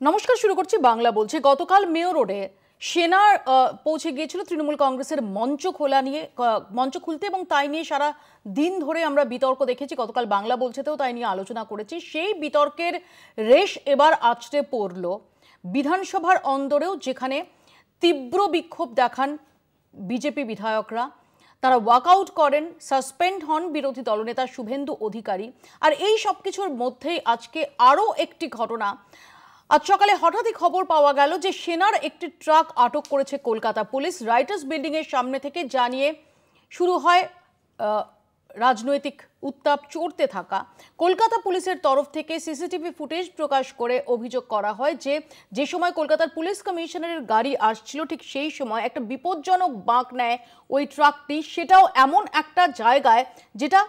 নমস্কার, শুরু করছি বাংলা বলছি। গতকাল মেয়র রোডে সেনার পৌঁছে গিয়েছিল তৃণমূল কংগ্রেসের মঞ্চ খুলতে, এবং তাই নিয়ে সারা দিন ধরে আমরা বিতর্ক দেখেছি। গতকাল বাংলা বলছেতেও তাই নিয়ে আলোচনা করেছি। সেই বিতর্কের রেশ এবার আছড়ে পড়ল বিধানসভার অন্দরেও, যেখানে তীব্র বিক্ষোভ দেখান বিজেপি বিধায়করা। তারা ওয়াকআউট করেন, সাসপেন্ড হন বিরোধী দলনেতা শুভেন্দু অধিকারী। আর এই সব কিছুর মধ্যেই আজকে আরও একটি ঘটনা। আজ সকালে হঠাৎই খবর পাওয়া গেল যে সেনার একটি ট্রাক আটক করেছে কলকাতা পুলিশ। রাইটার্স বিল্ডিংয়ের সামনে থেকে জানিয়ে শুরু হয় রাজনৈতিক উত্তাপ চড়তে থাকা। কলকাতা পুলিশের তরফ থেকে সিসিটিভি ফুটেজ প্রকাশ করে অভিযোগ করা হয় যে সময় কলকাতার পুলিশ কমিশনারের গাড়ি আসছিল, ঠিক সেই সময় একটা বিপজ্জনক বাঁক নেয় ওই ট্রাকটি। সেটাও এমন একটা জায়গায় যেটা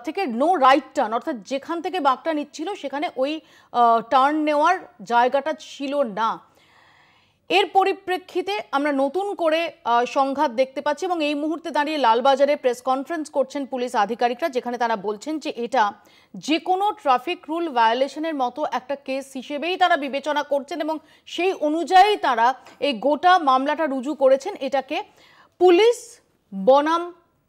থেকে নো রাইট টার্ন, অর্থাৎ যেখান থেকে বাঁকটা নিচ্ছিল সেখানে ওই টার্ন নেওয়ার জায়গাটা ছিল না। এর পরিপ্রেক্ষিতে আমরা নতুন করে সংঘাত দেখতে পাচ্ছি, এবং এই মুহূর্তে দাঁড়িয়ে লালবাজারে প্রেস কনফারেন্স করছেন পুলিশ আধিকারিকরা, যেখানে তারা বলছেন যে এটা যে কোনো ট্রাফিক রুল ভায়োলেশনের মতো একটা কেস হিসেবেই তারা বিবেচনা করছেন, এবং সেই অনুযায়ী তারা এই গোটা মামলাটা রুজু করেছেন। এটাকে পুলিশ বনাম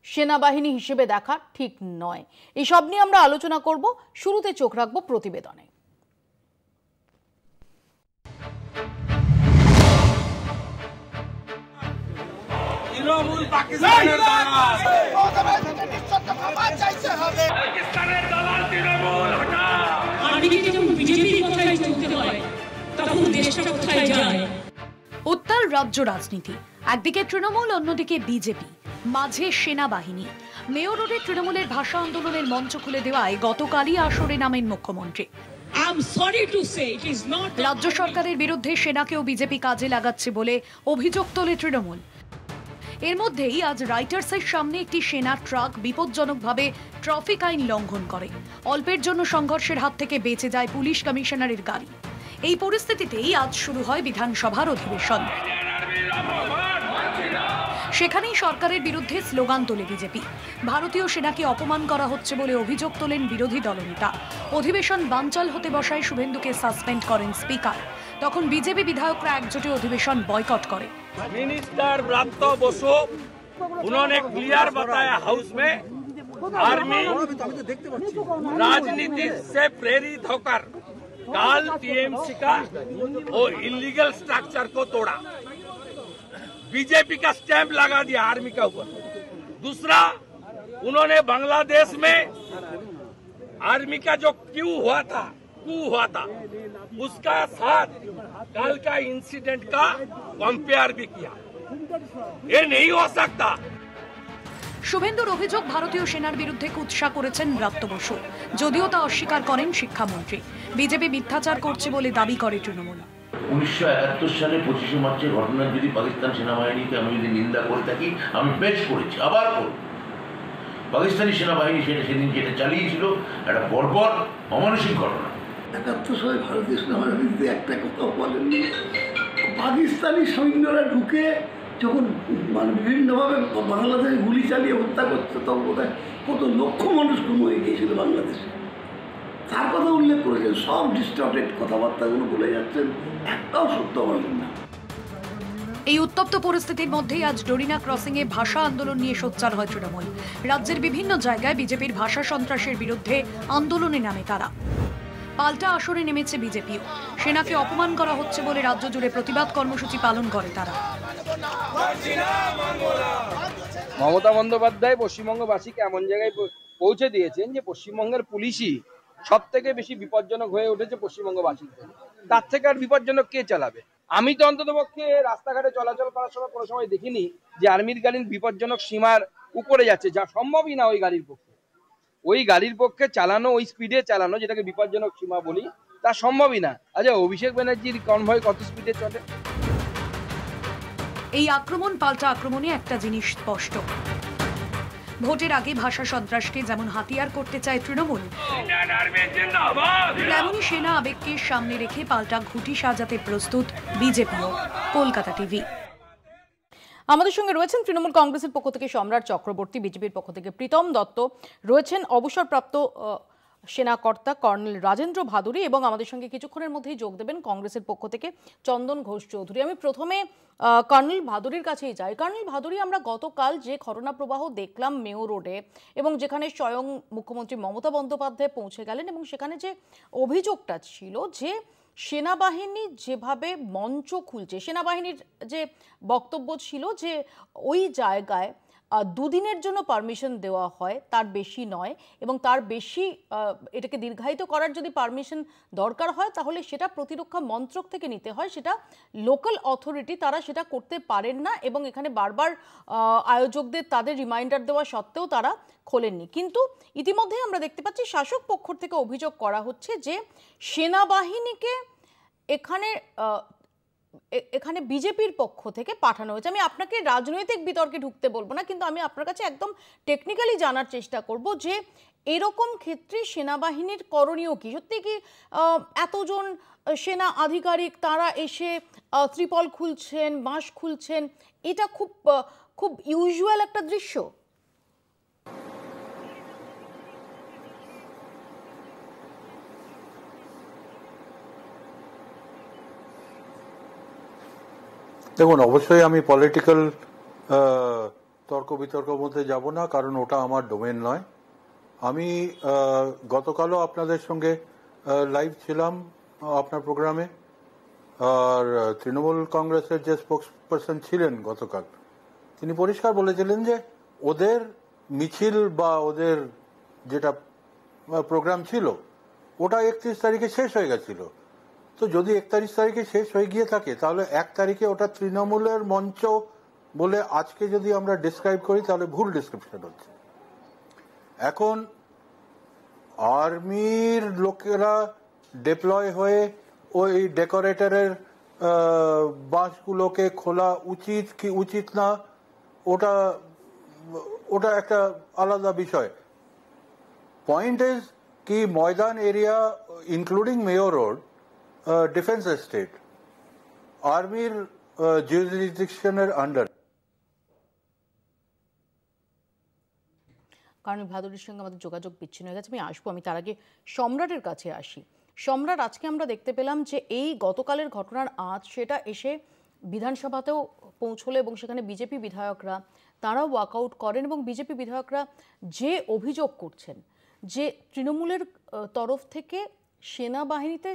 সেনাবাহিনী হিসেবে দেখা ঠিক নয়। এই সব নিয়ে আমরা আলোচনা করব। শুরুতে চোখ রাখবো প্রতিবেদনে। তৃণমূল পাকিস্তানের দালাল, পাকিস্তানের দালাল তৃণমূল হটা। উত্তাল রাজ্য রাজনীতি, একদিকে তৃণমূল, অন্যদিকে বিজেপি, মাঝে সেনাবাহিনী। মেয়র রোডে তৃণমূলের ভাষা আন্দোলনের মঞ্চ খুলে দেওয়ায় গতকালই আসরে নামেন মুখ্যমন্ত্রী। রাজ্য সরকারের বিরুদ্ধে সেনাকেও বিজেপি কাজে লাগাচ্ছে বলে অভিযোগ তোলে তৃণমূল। এর মধ্যেই আজ রাইটার্সের সামনে একটি সেনা ট্রাক বিপজ্জনকভাবে ট্রাফিক আইন লঙ্ঘন করে। অল্পের জন্য সংঘর্ষের হাত থেকে বেঁচে যায় পুলিশ কমিশনারের গাড়ি। এই পরিস্থিতিতেই আজ শুরু হয় বিধানসভার অধিবেশন। সেখানেই সরকারের বিরুদ্ধে স্লোগান তোলে বিজেপি। ভারতীয় সেনাকে অপমান করা হচ্ছে বলে অভিযোগ তোলেন বিরোধী দলনেতা। অধিবেশন বানচাল হতে বসায় শুভেন্দুকে সাসপেন্ড করেন স্পিকার। তখন বিজেপি বিধায়করা একজোটে অধিবেশন বয়কট করে। मिनिस्टर ब्रात्य बसु उन्होंने क्लियर बताया हाउस में, आर्मी राजनीति से प्रेरित होकर काल टीएमसी का वो इलीगल स्ट्रक्चर को तोड़ा, बीजेपी का स्टैंप लगा दिया आर्मी के ऊपर। दूसरा, उन्होंने बांग्लादेश में आर्मी का जो क्यू हुआ था उसका साथ कल का इंसिडेंट का कंपेयर भी किया। ये नहीं हो सकता। শুভেন্দুর অভিযোগ, ভারতীয় সেনার বিরুদ্ধে কুৎসা করেছেন ব্রাত্য বসু, যদিও তা অস্বীকার করেন শিক্ষামন্ত্রী। বিজেপি মিথ্যাচার করছে বলে দাবি করে তৃণমূল। 1971 সালে 25শে মার্চের ঘটনার যদি পাকিস্তান সেনাবাহিনীকে আমি যদি নিন্দা করে থাকি, আমি পেশ করেছি, আবার করব। পাকিস্তানি সেনাবাহিনী সেদিন যেটা চালিয়েছিল একটা বর্বর অমানসিক ঘটনা। 71 সালে ভারতীয় সেনাবাহিনীতে একটা কথা বলেননি। পাকিস্তানি সৈন্যরা ঢুকে যখন বিভিন্নভাবে বাংলাদেশে গুলি চালিয়ে হত্যা করছে, তখন বোধহয় কত লক্ষ মানুষ গুম হয়ে গিয়েছিল বাংলাদেশে। তার কথা উল্লেখ করেছেন। সব ডিস্টর্টেড কথাবার্তাগুলো বলে যাচ্ছেন, একটাও সত্য বলেন না। এই উত্তপ্ত পরিস্থিতির মধ্যেই আজ ডোরিনা ক্রসিংয়ে ভাষা আন্দোলন নিয়ে সোচ্চার হয় তৃণমূল। রাজ্যের বিভিন্ন জায়গায় বিজেপির ভাষা সন্ত্রাসের বিরুদ্ধে আন্দোলনে নামে তারা। পাল্টা আসরে নেমেছে বিজেপিও। সেনাকে অপমান করা হচ্ছে বলে রাজ্য জুড়ে প্রতিবাদ কর্মসূচি পালন করে তারা। মমতা বন্দ্যোপাধ্যায় পশ্চিমবঙ্গবাসীকে এমন জায়গায় পৌঁছে দিয়েছেন যে পশ্চিমবঙ্গের পুলিশই সব থেকে বেশি বিপজ্জনক হয়ে উঠেছে পশ্চিমবঙ্গবাসীর জন্য। তার থেকে আর বিপজ্জনক কে চালাবে? আমি তো অন্ততপক্ষে রাস্তাঘাটে চলাচল করার সময় কোনো সময় দেখিনি যে আর্মির গাড়ি বিপজ্জনক সীমার উপরে যাচ্ছে, যা সম্ভবই না ওই গাড়ির পক্ষে। ওই গাড়ির পক্ষে চালানো, ওই স্পিডে চালানো, যেটাকে বিপজ্জনক সীমা বলি, তা সম্ভবই না। আচ্ছা, অভিষেক ব্যানার্জির কনভয় কত স্পিডে চলে? এই আক্রমণ পাল্টা আক্রমণে একটা জিনিস স্পষ্ট, ভোটের আগে ভাষা সন্ত্রাসকে যেমন হাতিয়ার করতে চায় তৃণমূল, তেমনই সেনা আবেগকে সামনে রেখে পাল্টা ঘুঁটি সাজাতে প্রস্তুত বিজেপিও। কলকাতা টিভি। আমাদের সঙ্গে রয়েছেন তৃণমূল কংগ্রেসের পক্ষ থেকে সম্রাট চক্রবর্তী, বিজেপির পক্ষ থেকে প্রীতম দত্ত রয়েছেন, অবসরপ্রাপ্ত সেনাকর্তা কর্নেল রাজেন্দ্র ভাদুরী এবং আমাদের সঙ্গে কিছুক্ষণের মধ্যেই যোগ দেবেন কংগ্রেসের পক্ষ থেকে চন্দন ঘোষ চৌধুরী। আমি প্রথমে কর্নেল ভাদুরীর কাছেই যাই। কর্নেল ভাদুরী, আমরা গতকাল যে ঘটনা প্রবাহ দেখলাম মেয়র রোডে এবং যেখানে স্বয়ং মুখ্যমন্ত্রী মমতা বন্দ্যোপাধ্যায় পৌঁছে গেলেন এবং সেখানে যে অভিযোগটা ছিল যে সেনাবাহিনী যেভাবে মঞ্চ খুলছে, সেনাবাহিনীর যে বক্তব্য ছিল যে ওই জায়গায় দুদিনের জন্য পারমিশন দেওয়া হয়, তার বেশি নয়, এবং তার বেশি এটাকে দীর্ঘায়িত করার যদি পারমিশন দরকার হয় তাহলে সেটা প্রতিরক্ষা মন্ত্রক থেকে নিতে হয়, সেটা লোকাল অথরিটি তারা সেটা করতে পারেন না এবং এখানে বারবার আয়োজকদের তাদের রিমাইন্ডার দেওয়া সত্ত্বেও তারা খোলেননি। কিন্তু ইতিমধ্যে আমরা দেখতে পাচ্ছি শাসক পক্ষ থেকে অভিযোগ করা হচ্ছে যে সেনাবাহিনীকে এখানে বিজেপির পক্ষ থেকে পাঠানো হয়েছে। আমি আপনাকে রাজনৈতিক বিতর্কে ঢুকতে বলবো না, কিন্তু আমি আপনার কাছে একদম টেকনিক্যালি জানার চেষ্টা করব যে এরকম ক্ষেত্রে সেনাবাহিনীর করণীয় কি? সত্যি কি এতজন সেনা আধিকারিক তারা এসে ত্রিপল খুলছেন, বাঁশ খুলছেন, এটা খুব ইউজুয়াল একটা দৃশ্য? দেখুন, অবশ্যই আমি পলিটিক্যাল তর্ক বিতর্কের মধ্যে যাব না, কারণ ওটা আমার ডোমেন নয়। আমি গতকালও আপনাদের সঙ্গে লাইভ ছিলাম আপনার প্রোগ্রামে, আর তৃণমূল কংগ্রেসের যে স্পোক্স পারসন ছিলেন গতকাল, তিনি পরিষ্কার বলেছিলেন যে ওদের মিছিল বা ওদের যেটা প্রোগ্রাম ছিল ওটা 31 তারিখে শেষ হয়ে গেছিল। তো যদি 31 তারিখে শেষ হয়ে গিয়ে থাকে তাহলে 1 তারিখে ওটা তৃণমূলের মঞ্চ বলে আজকে যদি আমরা ডিসক্রাইব করি তাহলে ভুল ডিসক্রিপশন হচ্ছে। এখন আর্মির লোকেরা ডিপ্লয় হয়ে ওই ডেকোরেটরের বাঁশগুলোকে খোলা উচিত কি উচিত না, ওটা একটা আলাদা বিষয়। পয়েন্ট ইজ কি Maidan area including mayor road defence estate আর্মির জুরিসডিকশনের আন্ডার। কর্নেল ভাদুরীর সঙ্গে আমাদের যোগাযোগ বিচ্ছিন্ন হয়ে গেছে, আমি আসবো। আমি তার আগে সম্রাটের কাছে আসি। সম্রাট, আজকে আমরা দেখতে পেলাম যে এই গতকালের ঘটনার আঁচ সেটা এসে বিধানসভাতেও পৌঁছলো এবং সেখানে বিজেপি বিধায়করা তারাও ওয়াকআউট করেন এবং বিজেপি বিধায়করা যে অভিযোগ করছেন যে তৃণমূলের তরফ থেকে সেনাবাহিনীতে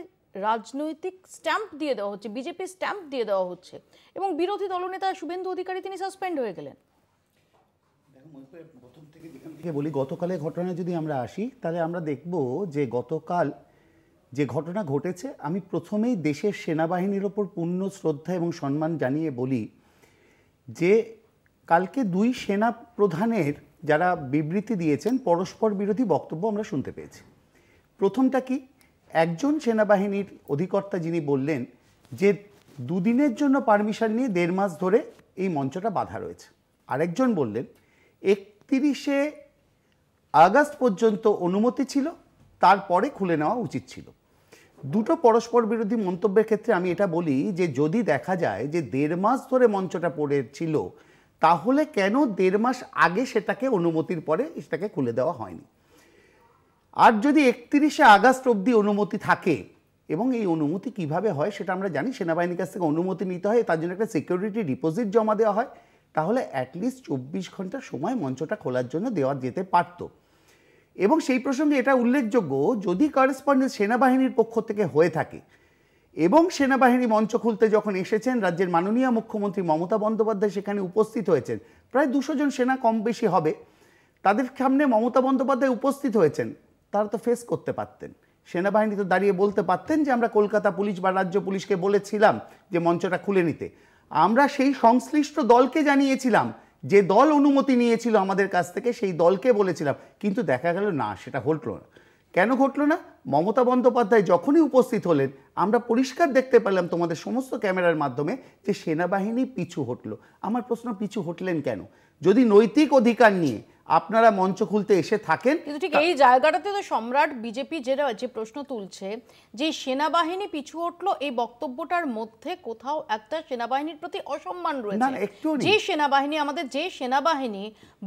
রাজনৈতিক স্ট্যাম্প দিয়ে দেওয়া হচ্ছে, বিজেপি স্ট্যাম্প দিয়ে দেওয়া হচ্ছে এবং বিরোধী দলনেতা শুভেন্দু অধিকারী তিনি সাসপেন্ড হয়ে গেলেন। প্রথম থেকে বলি, গতকালের ঘটনায় যদি আমরা আসি তাহলে আমরা দেখব যে গতকাল যে ঘটনা ঘটেছে, আমি প্রথমেই দেশের সেনাবাহিনীর ওপর পূর্ণ শ্রদ্ধা এবং সম্মান জানিয়ে বলি যে কালকে দুই সেনা প্রধানের যারা বিবৃতি দিয়েছেন পরস্পর বিরোধী বক্তব্য আমরা শুনতে পেয়েছি। প্রথমটা কি, একজন সেনাবাহিনীর অধিকর্তা যিনি বললেন যে দুদিনের জন্য পারমিশন নিয়ে 1.5 মাস ধরে এই মঞ্চটা বাঁধা রয়েছে, আরেকজন বললেন 31শে আগস্ট পর্যন্ত অনুমতি ছিল, তারপরে খুলে নেওয়া উচিত ছিল। দুটো পরস্পর বিরোধী মন্তব্যের ক্ষেত্রে আমি এটা বলি যে যদি দেখা যায় যে 1.5 মাস ধরে মঞ্চটা পড়েছিল তাহলে কেন 1.5 মাস আগে সেটাকে অনুমতির পরে সেটাকে খুলে দেওয়া হয়নি? আর যদি 31শে আগস্ট অবধি অনুমতি থাকে, এবং এই অনুমতি কিভাবে হয় সেটা আমরা জানি, সেনাবাহিনীর কাছ থেকে অনুমতি নিতে হয়, তার জন্য একটা সিকিউরিটি ডিপোজিট জমা দেওয়া হয়, তাহলে অ্যাটলিস্ট 24 ঘন্টা সময় মঞ্চটা খোলার জন্য দেওয়া যেতে পারত। এবং সেই প্রসঙ্গে এটা উল্লেখযোগ্য, যদি করেসপন্ডেন্স সেনাবাহিনীর পক্ষ থেকে হয়ে থাকে এবং সেনাবাহিনী মঞ্চ খুলতে যখন এসেছেন রাজ্যের মাননীয় মুখ্যমন্ত্রী মমতা বন্দ্যোপাধ্যায় সেখানে উপস্থিত হয়েছেন, প্রায় 200 জন সেনা কম বেশি হবে, তাদের সামনে মমতা বন্দ্যোপাধ্যায় উপস্থিত হয়েছেন, তারা তো ফেস করতে পারতেন। সেনাবাহিনী তো দাঁড়িয়ে বলতে পারতেন যে আমরা কলকাতা পুলিশ বা রাজ্য পুলিশকে বলেছিলাম যে মঞ্চটা খুলে নিতে, আমরা সেই সংশ্লিষ্ট দলকে জানিয়েছিলাম, যে দল অনুমতি নিয়েছিল আমাদের কাছ থেকে সেই দলকে বলেছিলাম, কিন্তু দেখা গেল না, সেটা ঘটল না। কেন ঘটল না? মমতা বন্দ্যোপাধ্যায় যখনই উপস্থিত হলেন আমরা পরিষ্কার দেখতে পেলাম তোমাদের সমস্ত ক্যামেরার মাধ্যমে যে সেনাবাহিনী পিছু হটল। আমার প্রশ্ন, পিছু হটলেন কেন? যদি নৈতিক অধিকার নিয়ে আপনারা মঞ্চ খুলতে এসে থাকেন। কিন্তু ঠিক এই জায়গাটাতে তো সম্রাট বিজেপি যে প্রশ্ন তুলছে যে সেনাবাহিনী পিছু হটলো, এই বক্তব্যটার মধ্যে কোথাও একটা সেনাবাহিনীর প্রতি অসম্মান রয়েছে। যে সেনাবাহিনী আমাদের, যে সেনাবাহিনী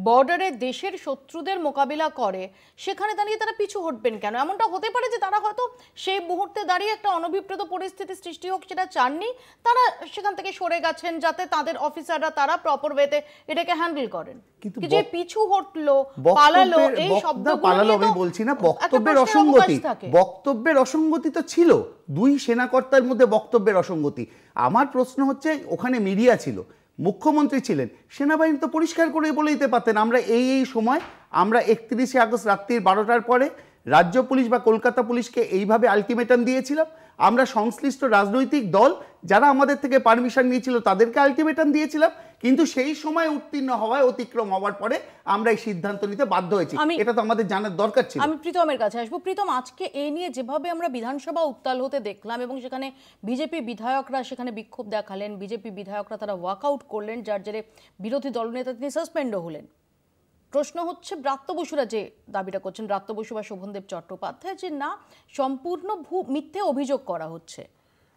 বর্ডারে দেশের শত্রুদের মোকাবিলা করে, সেখানে দাঁড়িয়ে তারা পিছু হটবেন কেন? এমনটা হতে পারে যে তারা হয়তো সেই মুহূর্তে দাঁড়িয়ে একটা অনভিপ্রেত পরিস্থিতি সৃষ্টি হোক সেটা চাননি, তারা সেখান থেকে সরে গেছেন যাতে তাদের অফিসাররা তারা প্রপার ওয়েতে এটাকে হ্যান্ডেল করেন। কিন্তু যে পিছু হটলো, পালালো, এই শব্দগুলো আমি বলছি না, বক্তব্যের অসঙ্গতি তো ছিল, দুই সেনাকর্তার মধ্যে বক্তব্যের অসঙ্গতি। আমার প্রশ্ন হচ্ছে, ওখানে মিডিয়া ছিল, মুখ্যমন্ত্রী ছিলেন, সেনাবাহিনী তো পরিষ্কার করে বলে দিতে পারতেন আমরা এই সময়, আমরা 31শে আগস্ট রাত্রির 12টার পরে রাজ্য পুলিশ বা কলকাতা পুলিশকে এইভাবে আলটিমেটাম দিয়েছিলাম, আমরা সংশ্লিষ্ট রাজনৈতিক দল যারা আমাদের থেকে পারমিশন নিয়েছিল তাদেরকে আলটিমেটাম দিয়েছিলাম, কিন্তু সেই সময় উত্তীর্ণ হওয়ায়, অতিক্রম হওয়ার পরে আমরা এই সিদ্ধান্ত নিতে বাধ্য হয়েছি। এটা তো আমাদের জানার দরকার ছিল। আমি প্রীতমের কাছে আসবো। প্রীতম, আজকে এই নিয়ে যেভাবে আমরা বিধানসভা উত্তাল হতে দেখলাম এবং সেখানে বিজেপি বিধায়করা সেখানে বিক্ষোভ দেখালেন, বিজেপি বিধায়করা তারা ওয়াকআউট করলেন, যার জেরে বিরোধী দলনেতা তিনি সাসপেন্ডও হলেন। প্রশ্ন হচ্ছে, ব্রাত্য বসুরা যে দাবিটা করছেন, ব্রাত্য বসু বা শোভনদেব চট্টোপাধ্যায়, যে না সম্পূর্ণ মিথ্যে অভিযোগ করা হচ্ছে,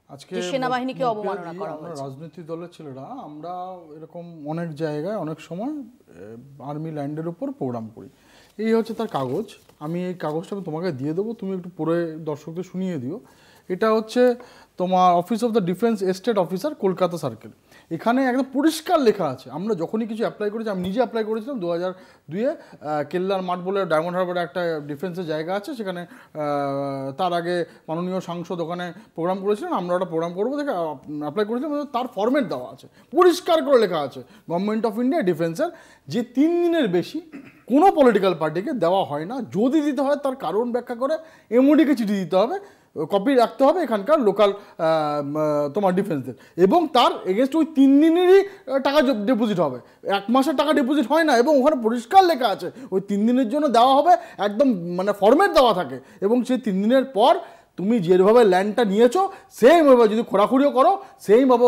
আজকে সেনাবাহিনীকে অবমাননা করা হচ্ছে। রাজনৈতিক দলের ছেলেরা আমরা এরকম অনেক জায়গায় অনেক সময় আর্মি ল্যান্ডের উপর প্রোগ্রাম করি, এই হচ্ছে তার কাগজ। আমি এই কাগজটা তোমাকে দিয়ে দেবো, তুমি একটু পড়ে দর্শকদের শুনিয়ে দিও। এটা হচ্ছে তোমার office of the defence estate officer, Kolkata circle. এখানে একদম পরিষ্কার লেখা আছে, আমরা যখনই কিছু অ্যাপ্লাই করেছি, আমি নিজে অ্যাপ্লাই করেছিলাম 2002-এ কেল্লার মাঠ বলে ডায়মন্ড হারবারে একটা ডিফেন্সের জায়গা আছে, সেখানে তার আগে মাননীয় সাংসদ ওখানে প্রোগ্রাম করেছিলেন, আমরা ওটা প্রোগ্রাম করবো দেখে অ্যাপ্লাই করেছিলাম। তার ফরম্যাট দেওয়া আছে, পরিষ্কার করে লেখা আছে গভর্নমেন্ট অফ ইন্ডিয়া ডিফেন্সের, যে 3 দিনের বেশি কোনো পলিটিক্যাল পার্টিকে দেওয়া হয় না। যদি দিতে হয় তার কারণ ব্যাখ্যা করে এমওডিকে চিঠি দিতে হবে, কপি রাখতে হবে এখানকার লোকাল তোমার ডিফেন্সদের, এবং তার এগেনস্ট ওই 3 দিনেরই টাকা ডিপোজিট হবে, 1 মাসের টাকা ডিপোজিট হয় না। এবং ওখানে পরিষ্কার লেখা আছে ওই 3 দিনের জন্য দেওয়া হবে, একদম মানে ফরম্যাট দেওয়া থাকে, এবং সেই 3 দিনের পর তুমি যেভাবে ল্যান্ডটা নিয়েছো সেইভাবে যদি খোঁড়াখুড়িও করো সেইভাবে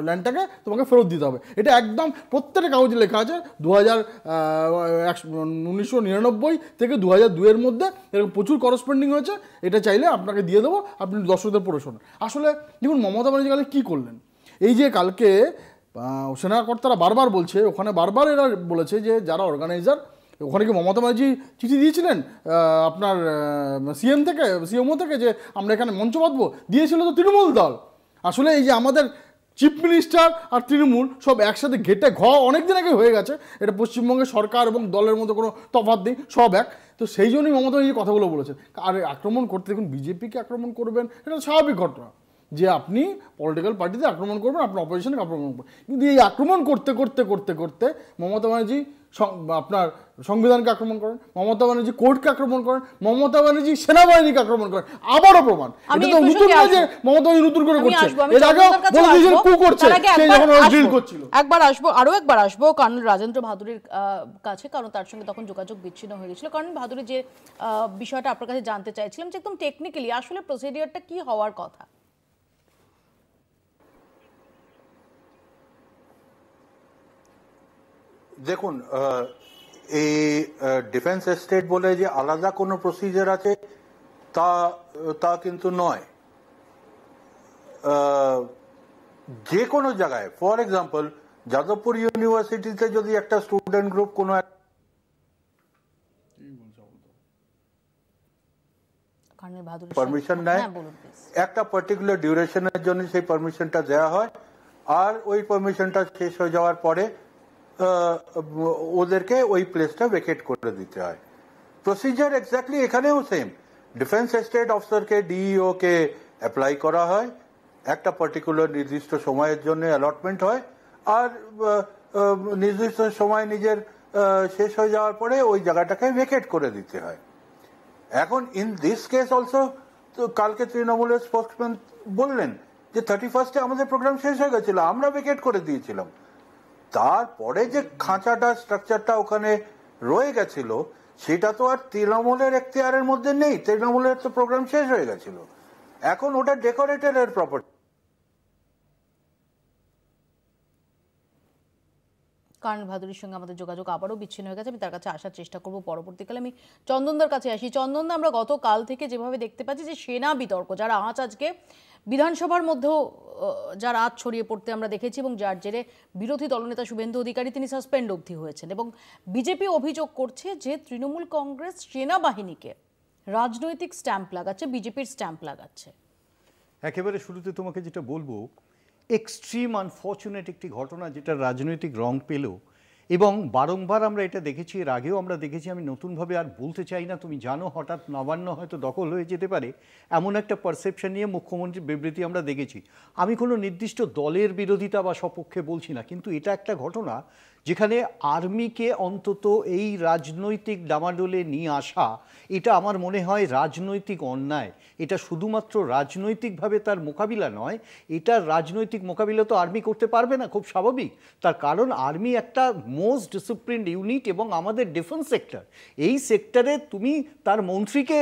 ল্যান্ডটাকে তোমাকে ফেরত দিতে হবে। এটা একদম প্রত্যেকটা কাগজে লেখা আছে। 1999 থেকে 2002-এর মধ্যে এরকম প্রচুর করসপন্ডিং হয়েছে। এটা চাইলে আপনাকে দিয়ে দেবো, আপনি দর্শকদের পড়ে শোনেন। আসলে দেখুন, মমতা ব্যানার্জি কালকে কী করলেন, এই যে কালকে সেনাকর্তারা বারবার বলছে, ওখানে বারবার এরা বলেছে যে যারা অর্গানাইজার, ওখানে কি মমতা ব্যানার্জি চিঠি দিয়েছিলেন আপনার সিএমও থেকে যে আমরা এখানে মঞ্চ বাঁধবো? দিয়েছিল তো তৃণমূল দল। আসলে এই যে আমাদের চিফ মিনিস্টার আর তৃণমূল সব একসাথে ঘেটে অনেক দিন আগে হয়ে গেছে, এটা পশ্চিমবঙ্গের সরকার এবং দলের মধ্যে কোনো তফাৎ নেই, সব এক। তো সেই জন্যই মমতা ব্যানার্জি কথাগুলো বলেছেন। আর আক্রমণ করতে দেখুন, বিজেপিকে আক্রমণ করবেন, এটা স্বাভাবিক ঘটনা যে আপনি পলিটিক্যাল পার্টিতে আক্রমণ করবেন, আপনার অপোজিশনকে আক্রমণ করবেন। কিন্তু এই আক্রমণ করতে করতে করতে করতে মমতা ব্যানার্জি আপনার সংবিধানকে আক্রমণ করেন, মমতা ব্যানার্জি কোর্টকে আক্রমণ করেন, মমতা ব্যানার্জি সেনাবাহিনীকে আক্রমণ করেন। আবারও প্রমাণ, এটা তো নতুন না যে মমতা ব্যানার্জি নতুন করে করছে, এর আগেও বলে দিয়েছেন কু করছে, সে যখন ডিল করছিল। আরো একবার আসবো কর্নেল রাজেন্দ্র ভাদুরীর কাছে, কারণ তার সঙ্গে তখন যোগাযোগ বিচ্ছিন্ন হয়ে গেছিল। কর্নেল ভাদুরী, যে বিষয়টা আপনার কাছে জানতে চাইছিলাম যে একদম টেকনিক্যালি আসলে প্রসিডিওরটা কি হওয়ার কথা? দেখুন, এই ডিফেন্স এস্টেট বলে যে আলাদা কোনো প্রসিজার আছে তা কিন্তু নয়। যে কোনো জায়গায়, ফর এক্সাম্পল যাদবপুর ইউনিভার্সিটিতে যদি একটা স্টুডেন্ট গ্রুপ কোনো পারমিশন নেয়, একটা পার্টিকুলার ডিউরেশনের জন্য সেই পারমিশনটা দেওয়া হয়, আর ওই পারমিশনটা শেষ হয়ে যাওয়ার পরে ওদেরকে ওই প্লেসটা ভেকেট করে দিতে হয়। প্রসিজার এক্স্যাক্টলি এখানেও সেম। ডিফেন্স এস্টেট অফিসারকে, ডিইও কে অ্যাপ্লাই করা হয়, একটা পার্টিকুলার নির্দিষ্ট সময়ের জন্য অ্যালটমেন্ট হয়, আর নির্দিষ্ট সময় নিজের শেষ হয়ে যাওয়ার পরে ওই জায়গাটাকে ভেকেট করে দিতে হয়। এখন ইন দিস কেস অলসো, কালকে তৃণমূলের স্পোক্সম্যান বললেন যে 31-এ আমাদের প্রোগ্রাম শেষ হয়ে গেছিল, আমরা ভেকেট করে দিয়েছিলাম। তারপরে যে খাঁচাটা, স্ট্রাকচারটা ওখানে রয়ে গেছিল, সেটা তো আর তৃণমূলের এখতিয়ারের মধ্যে নেই। তৃণমূলের তো প্রোগ্রাম শেষ হয়ে গেছিল, এখন ওটা ডেকোরেটরের প্রপার্টি। কর্নেল ভাদুরীর সঙ্গে আমাদের যোগাযোগ আবারও বিচ্ছিন্ন হয়ে গেছে, আমি তার কাছে আসার চেষ্টা করব পরবর্তীকালে। আমি চন্দনদার কাছে আসি। চন্দনদা, আমরা গতকাল থেকে যেভাবে দেখতে পাচ্ছি যে সেনা বিতর্ক, যারা আজকে বিধানসভার মধ্যেও যার আজ ছড়িয়ে পড়তে আমরা দেখেছি, এবং যার জেরে বিরোধী দলনেতা শুভেন্দু অধিকারী তিনি সাসপেন্ড অবধি হয়েছেন, এবং বিজেপি অভিযোগ করছে যে তৃণমূল কংগ্রেস সেনাবাহিনীকে রাজনৈতিক স্ট্যাম্প লাগাচ্ছে, বিজেপির স্ট্যাম্প লাগাচ্ছে। একেবারে শুরুতে তোমাকে যেটা বলবো, এক্সট্রিম আনফর্চুনেট একটি ঘটনা যেটা রাজনৈতিক রং পেল, এবং বারংবার আমরা এটা দেখেছি, এর আগেও আমরা দেখেছি। আমি নতুনভাবে আর বলতে চাই না, তুমি জানো হঠাৎ নবান্ন হয়তো দখল হয়ে যেতে পারে, এমন একটা পারসেপশন নিয়ে মুখ্যমন্ত্রীর বিবৃতি আমরা দেখেছি। আমি কোনো নির্দিষ্ট দলের বিরোধিতা বা সপক্ষে বলছি না, কিন্তু এটা একটা ঘটনা যেখানে আর্মিকে অন্তত এই রাজনৈতিক ডামাডোলে নিয়ে আসা, এটা আমার মনে হয় রাজনৈতিক অন্যায়। এটা শুধুমাত্র রাজনৈতিকভাবে তার মোকাবিলা নয়, এটা রাজনৈতিক মোকাবিলা তো আর্মি করতে পারবে না, খুব স্বাভাবিক। তার কারণ আর্মি একটা মোস্ট ডিসিপ্লিনড ইউনিট, এবং আমাদের ডিফেন্স সেক্টর, এই সেক্টরে তুমি তার মন্ত্রীকে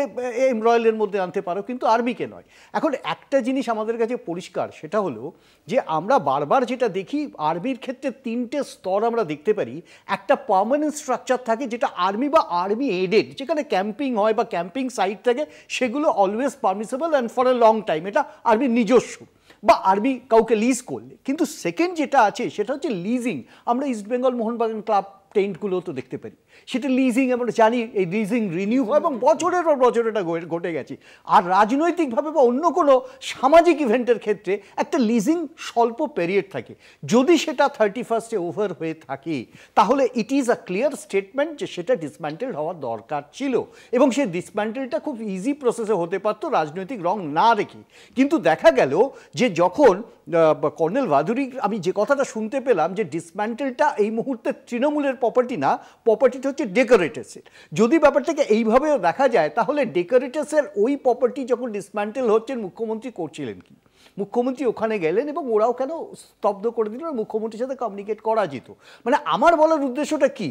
এমরয়েলের মধ্যে আনতে পারো, কিন্তু আর্মিকে নয়। এখন একটা জিনিস আমাদের কাছে পরিষ্কার, সেটা হলো যে আমরা বারবার যেটা দেখি, আর্মির ক্ষেত্রে তিনটে স্তর আমরা দেখতে পারি। একটা পার্মানেন্ট স্ট্রাকচার থাকে যেটা আর্মি বা আর্মি এডেড, যেখানে ক্যাম্পিং হয় বা ক্যাম্পিং সাইট থাকে, সেগুলো always permissible and for a long time, এটা আর্মির নিজস্ব বা আর্মি কাউকে লিজ করলে। কিন্তু সেকেন্ড যেটা আছে সেটা হচ্ছে লিজিং। আমরা ইস্ট বেঙ্গল মোহনবাগান ক্লাব টেন্টগুলো তো দেখতে পারি, সেটা লিজিং, আমরা জানি এই লিজিং রিনিউ হয় এবং বছরের পর বছর এটা ঘটে গেছে। আর রাজনৈতিকভাবে বা অন্য কোনো সামাজিক ইভেন্টের ক্ষেত্রে একটা লিজিং স্বল্প পিরিয়ড থাকে। যদি সেটা 31 ওভার হয়ে থাকে, তাহলে it is a clear statement যে সেটা ডিসম্যান্টেল হওয়ার দরকার ছিল, এবং সেই ডিসম্যান্টেলটা খুব ইজি প্রসেসে হতে পারতো রাজনৈতিক রং না রেখে। কিন্তু দেখা গেল যে যখন কর্নেল ভাদুরী, আমি যে কথাটা শুনতে পেলাম যে ডিসম্যান্টেলটা এই মুহূর্তে তৃণমূলের প্রপার্টি না, প্রপার্টিটা হচ্ছে ডেকোরেটার্সের। যদি ব্যাপারটাকে এইভাবেও দেখা যায়, তাহলে ডেকোরেটার্সের ওই প্রপার্টি যখন ডিসম্যান্টেল হচ্ছেন, মুখ্যমন্ত্রী করছিলেন কি? মুখ্যমন্ত্রী ওখানে গেলেন এবং ওরাও কেন স্তব্ধ করে দিল, মুখ্যমন্ত্রীর সাথে কমিউনিকেট করা যেত। মানে আমার বলার উদ্দেশ্যটা কি,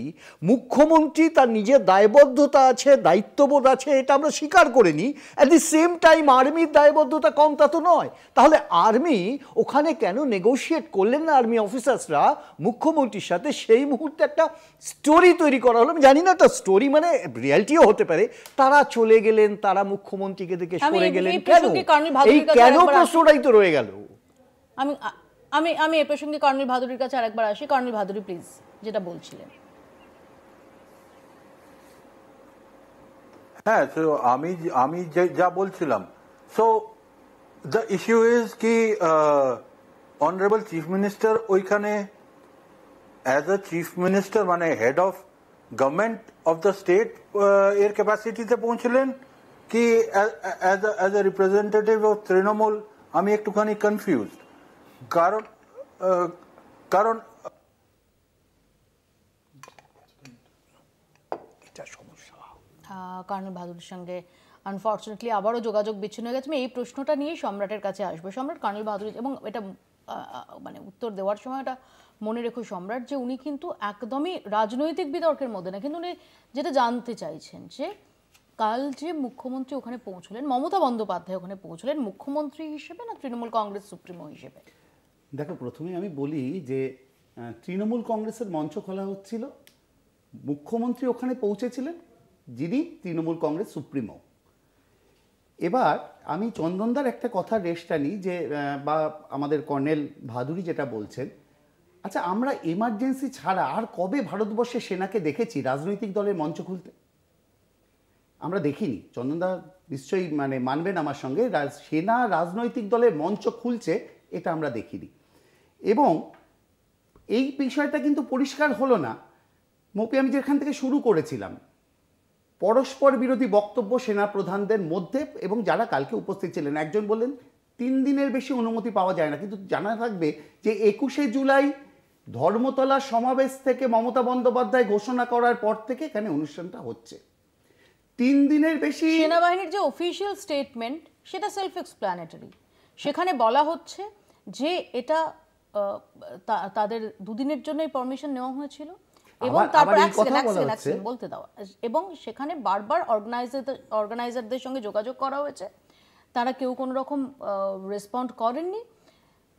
মুখ্যমন্ত্রী তার নিজের দায়বদ্ধতা আছে, দায়িত্ববোধ আছে, এটা আমরা স্বীকার করে নিই। অ্যাট দি সেম টাইম আর্মির দায়বদ্ধতা কম তা তো নয়। তাহলে আর্মি ওখানে কেন নেগোশিয়েট করলেন না আর্মি অফিসার্সরা মুখ্যমন্ত্রীর সাথে? সেই মুহূর্তে একটা স্টোরি তৈরি করা হলো, আমি জানি না একটা স্টোরি মানে রিয়ালিটিও হতে পারে, তারা চলে গেলেন, তারা মুখ্যমন্ত্রীকে দেখে সরে গেলেন, কেন? এই কেন প্রশ্নটাই তো রয়ে গেল। আমি আমি আমি এই প্রসঙ্গে কর্নেল ভাদুরীর কাছে আরেকবার আসি। কর্নেল ভাদুরী, প্লিজ, যেটা বলছিলেন। হ্যাঁ, তো আমি যা বলছিলাম, সো দ্য ইস্যু ইজ কি অনারেবল চিফ মিনিস্টার ওইখানে অ্যাজ আ চিফ মিনিস্টার, মানে head of government of the state এর ক্যাপাসিটিতে পৌঁছলেন, কি as a representative of Trinamool? আমি একটুখানি কনফিউজড, কারণ এটা সমস্যা। কর্নেল ভাদুরীর সঙ্গে আনফর্চুনেটলি আবারও যোগাযোগ বিচ্ছিন্ন হয়ে গেছে। আমি এই প্রশ্নটা নিয়েই সম্রাটের কাছে আসবো। সম্রাট, কর্নেল ভাদুরী, এবং এটা মানে উত্তর দেওয়ার সময় এটা মনে রেখো সম্রাট, যে উনি কিন্তু একদমই রাজনৈতিক বিতর্কের মধ্যে না, কিন্তু উনি যেটা জানতে চাইছেন যে কাল যে মুখ্যমন্ত্রী ওখানে পৌঁছলেন, মমতা বন্দ্যোপাধ্যায় ওখানে পৌঁছলেন মুখ্যমন্ত্রী হিসেবে না তৃণমূল কংগ্রেস সুপ্রিমো হিসেবে? দেখো, প্রথমে আমি বলি যে তৃণমূল কংগ্রেসের মঞ্চ খোলা হচ্ছিল, মুখ্যমন্ত্রী ওখানে পৌঁছেছিলেন, যিনি তৃণমূল কংগ্রেস সুপ্রিমো। এবার আমি চন্দনদার একটা কথা রেশটা নিই, যে বা আমাদের কর্নেল ভাদুরী যেটা বলছেন, আচ্ছা আমরা এমার্জেন্সি ছাড়া আর কবে ভারতবর্ষে সেনাকে দেখেছি রাজনৈতিক দলের মঞ্চ খুলতে? আমরা দেখিনি। চন্দনদা নিশ্চয়ই মানে মানবেন আমার সঙ্গে, সেনা রাজনৈতিক দলের মঞ্চ খুলছে এটা আমরা দেখিনি। এবং এই বিষয়টা কিন্তু পরিষ্কার হলো না, মপি, আমি যেখান থেকে শুরু করেছিলাম, পরস্পর বিরোধী বক্তব্য সেনা প্রধানদের মধ্যে, এবং যারা কালকে উপস্থিত ছিলেন। একজন বললেন 3 দিনের বেশি অনুমতি পাওয়া যায় না, কিন্তু জানা থাকবে যে 21শে জুলাই ধর্মতলা সমাবেশ থেকে মমতা বন্দ্যোপাধ্যায় ঘোষণা করার পর থেকে এখানে অনুষ্ঠানটা হচ্ছে। 3 দিনের বেশি সেনাবাহিনীর যে অফিসিয়াল স্টেটমেন্ট সেটা সেলফ এক্সপ্ল্যানেটরি। সেখানে বলা হচ্ছে যে এটা তাদের 2 দিনের জন্যই পারমিশন নেওয়া হয়েছিল, এবং তারপর বলতে দাও, এবং সেখানে বারবার অর্গানাইজারদের সঙ্গে যোগাযোগ করা হয়েছে, তারা কেউ কোনো রকম রেসপন্ড করেননি,